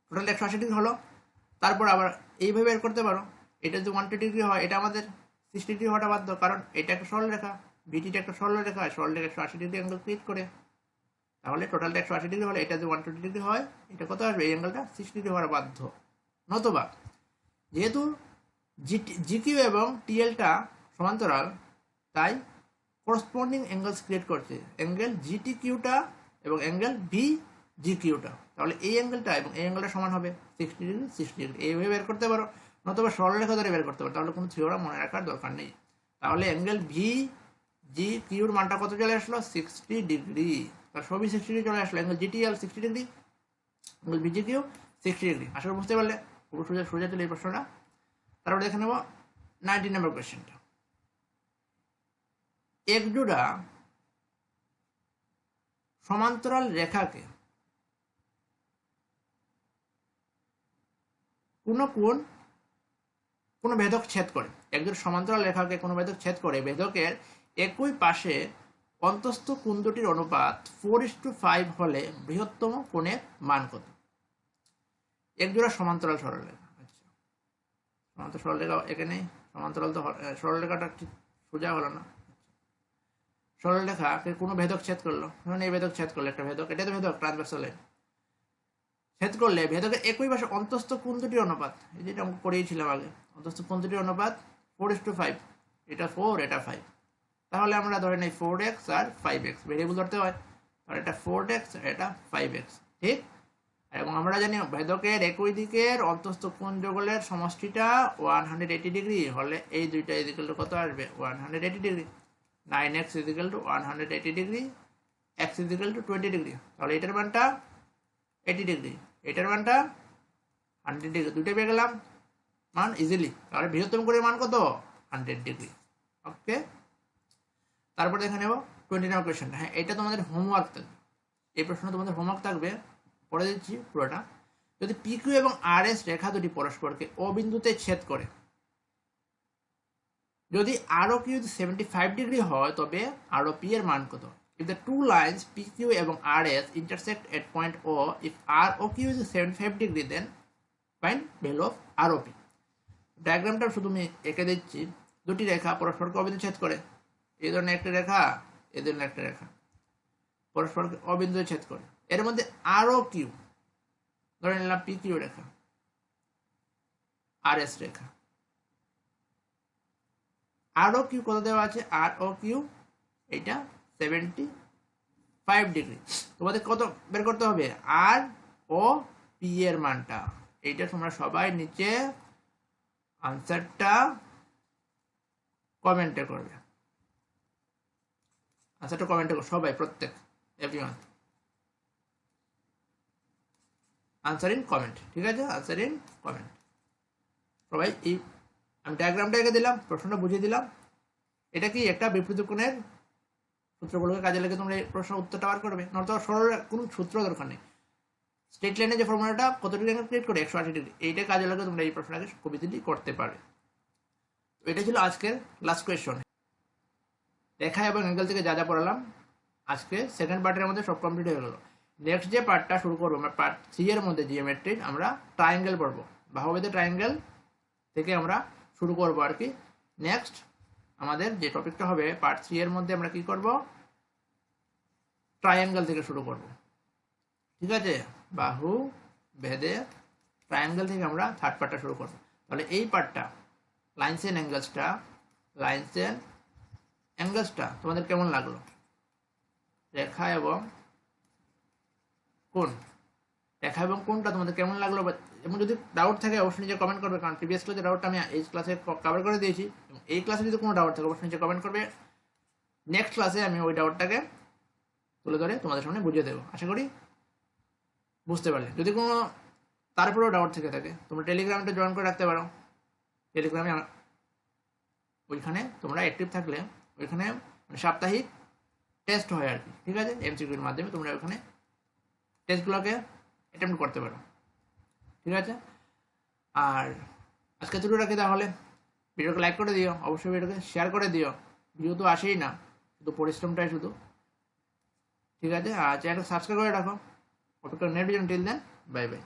টোটাল 180 ডিগ্রি হলো। তারপর আবার এইভাবে বের করতে পারো, এটা যদি 120 ডিগ্রি হয়, এটা আমাদের 60 ডিগ্রি হওয়াটা বাধ্য, কারণ এটা একটা সরলরেখা, VTটা একটা সরলরেখা, সরলরেখা 180 ডিগ্রি অ্যাঙ্গেল ক্রিয়েট করে, তাহলে টোটালটা 180 ডিগ্রি হলে এটা যদি 120 ডিগ্রি হয়, এটা কত আসবে, এই অ্যাঙ্গেলটা 60 ডিগ্রি হওয়ার বাধ্য। নতুবা যেহেতু GQ এবং TLটা সমান্তরাল, তাই করসপন্ডিং অ্যাঙ্গেলস ক্রিয়েট করছে, অ্যাঙ্গেল GTQটা এবং অ্যাঙ্গেল VGQটা, তাহলে এই অ্যাঙ্গেলটা এবং এই অ্যাঙ্গেলটা সমান হবে 60 ডিগ্রি 60 ডিগ্রি, এইভাবে বের করতে পারো, নতুবা সরলরেখা ধরে বের করতে পারো, তাহলে কোনো থিওরাম মনে রাখার দরকার নেই। তাহলে অ্যাঙ্গেল VGQর মানটা কত চলে আসলো 60 ডিগ্রি, তার সবই 60 ডিগ্রি চলে আসলো, angle GTL 60 degree, angle VGQ 60 degree. আশা করি বুঝতে পারলে, পুরো সোজা চলে এই প্রশ্নটা। তারপর দেখে নেব 90 নম্বর কোয়েশ্চেনটা। একজোড়া সমান্তরাল রেখাকে কোন ভেদক ছেদ করে, একজোড়া সমান্তরাল রেখাকে কোন ভেদক ছেদ করে, ভেদকের একই পাশে অন্তস্থ কোণ দুটির অনুপাত 4:5 হলে বৃহত্তম কোণের মান কত। একজোড়া সমান্তরাল সরলরেখা, আচ্ছা সমান্তরাল সরলরেখা এখানে সমান্তরাল, তো সরলরেখাটা ঠিক সোজা হলো না, সরলরেখাকে কোনো ভেদক ছেদ করলো, ধরুন এই ভেদক ছেদ করলো একটা ভেদক, এটা তো ভেদক ট্রান্সভার্সাল লাইন, ছেদ করলে ভেদকের একই পাশে অন্তস্থ কোণ দুটির অনুপাত, এই যেটা আমরা করিয়েছিলাম আগে, অন্তস্থ কোণ দুটির অনুপাত 4:5, এটা 4 এটা 5। তাহলে আমরা ধরে নিই 4x আর 5x, ভেরিয়েবল ধরতে হয়, আর এটা 4x এটা 5x, ঠিক। এবং আমরা জানি ভেদকের একই দিকের অন্তস্থ কোণ যুগলের সমষ্টিটা 180 ডিগ্রি হলে এই দুইটা ইকুয়াল টু কত আসবে? 180 degree. 9x equal to 180 degree, x equal to 20 degree. তাহলে এটার মানটা 80 ডিগ্রি, এটার মানটা 100 ডিগ্রি, দুটোই পেয়ে গেলাম মান ইজিলি। তাহলে বৃহত্তম কোণের মান কত? 100 ডিগ্রি। ওকে, তারপর দেখে নেব 20 নম্বর কোয়েশ্চেনটা। হ্যাঁ, এটা তোমাদের হোমওয়ার্ক থাকবে, এই প্রশ্ন তোমাদের হোমওয়ার্ক থাকবে, পড়ে দিচ্ছি পুরোটা। যদি পিকিউ এবং আরএস রেখা দুটি পরস্পরকে ও বিন্দুতে ছেদ করে, যদি আরও কিউ 75 ডিগ্রি হয় তবে আরও পি এর মান কত? If the two lines PQ এবং RS intersect at point O, if ROQ is 75 degree, then find value of ROP. ডায়াগ্রামটা শুধু আমি এঁকে দিচ্ছি। দুটি রেখা পরস্পরকে অবিন্দু ছেদ করে, এই ধরনের একটা রেখা, এই ধরনের একটা রেখা পরস্পরকে অবিন্দু ছেদ করে। এর মধ্যে ROQ ধরে নিলাম PQ রেখা, RS রেখা। ROQ কত দেওয়া আছে? ROQ এইটা 75 ডিগ্রি। তোমাদের কত বের করতে হবে? আর ও পি এর মানটা। এইটা তোমরা সবাই নিচে আনসারটা কমেন্টে করবে, আনসারটা কমেন্টে করবে সবাই, প্রত্যেক এভরিওয়ান। আনসার ইন কমেন্ট, ঠিক আছে? আনসার ইন কমেন্ট সবাই। এই আমি ডায়াগ্রামটা এঁকে দিলাম, প্রশ্নটা বুঝিয়ে দিলাম। এটা কি একটা বিপরীত কোণের সূত্রগুলোকে কাজে লাগে তোমরা এই প্রশ্নের উত্তরটা বার করবে। নয়তো সরল কোনো সূত্র দরকার নেই, স্ট্রেট লাইনে যে ফর্মুলাটা কত ডিগ্রি অ্যাঙ্গেল ক্রিয়েট করে 180 ডিগ্রি, এইটা কাজে লাগে তোমরা এই প্রশ্নটাকে খুব ইজিলি করতে পারবে। তো এটা ছিল আজকের লাস্ট কোয়েশ্চন। রেখা এবং অ্যাঙ্গেল থেকে যা যা পড়ালাম আজকে সেকেন্ড পার্টের মধ্যে সব কমপ্লিট হয়ে গেল। নেক্সট যে পার্টটা শুরু করবো আমরা পার্ট 3 এর মধ্যে জিওমেট্রির, আমরা ট্রায়াঙ্গেল পড়বো, বাহুবেদের ট্রায়াঙ্গেল থেকে আমরা শুরু করবো আর কি। নেক্সট আমাদের যে টপিকটা হবে পার্ট 3 এর মধ্যে আমরা কি করব? ট্রায়াঙ্গেল থেকে শুরু করব, ঠিক আছে? বাহু ভেদে ট্রায়াঙ্গেল থেকে আমরা থার্ড পার্টটা শুরু করব। তাহলে এই পার্টটা লাইনস এন্ড অ্যাঙ্গেলসটা তোমাদের কেমন লাগলো? রেখা এবং কোণ, রেখা এবং কোণটা তোমাদের কেমন লাগলো? এবং যদি ডাউট থাকে অবশ্যই নিচে কমেন্ট করবে, কারণ প্রিভিয়াস ক্লাসে ডাউটটা আমি এই ক্লাসে কভার করে দিয়েছি। এবং এই ক্লাসে যদি কোনো ডাউট থাকে অবশ্যই নিচে কমেন্ট করবে, নেক্সট ক্লাসে আমি ওই ডাউটটাকে তুলে ধরে তোমাদের সামনে বুঝিয়ে দেবো। আশা করি বুঝতে পারলে। যদি কোনো তারপরেও ডাউট থেকে থাকে তোমরা টেলিগ্রামটা জয়েন করে রাখতে পারো। টেলিগ্রামে ওইখানে তোমরা অ্যাক্টিভ থাকলে ওইখানে সাপ্তাহিক টেস্ট হয় আর কি, ঠিক আছে? এমসিকিউর মাধ্যমে তোমরা ওখানে টেস্টগুলোকে অ্যাটেম্প্ট করতে পারো, ঠিক আছে? আর আজকে তুলে রাখি, তাহলে ভিডিওকে লাইক করে দিও, অবশ্যই ভিডিওকে শেয়ার করে দিও। ভিডিও তো আসেই না, শুধু পরিশ্রমটাই শুধু, ঠিক আছে? আর চ্যানেলটা সাবস্ক্রাইব করে রাখো। অপেক্ষা net vision till then, bye by.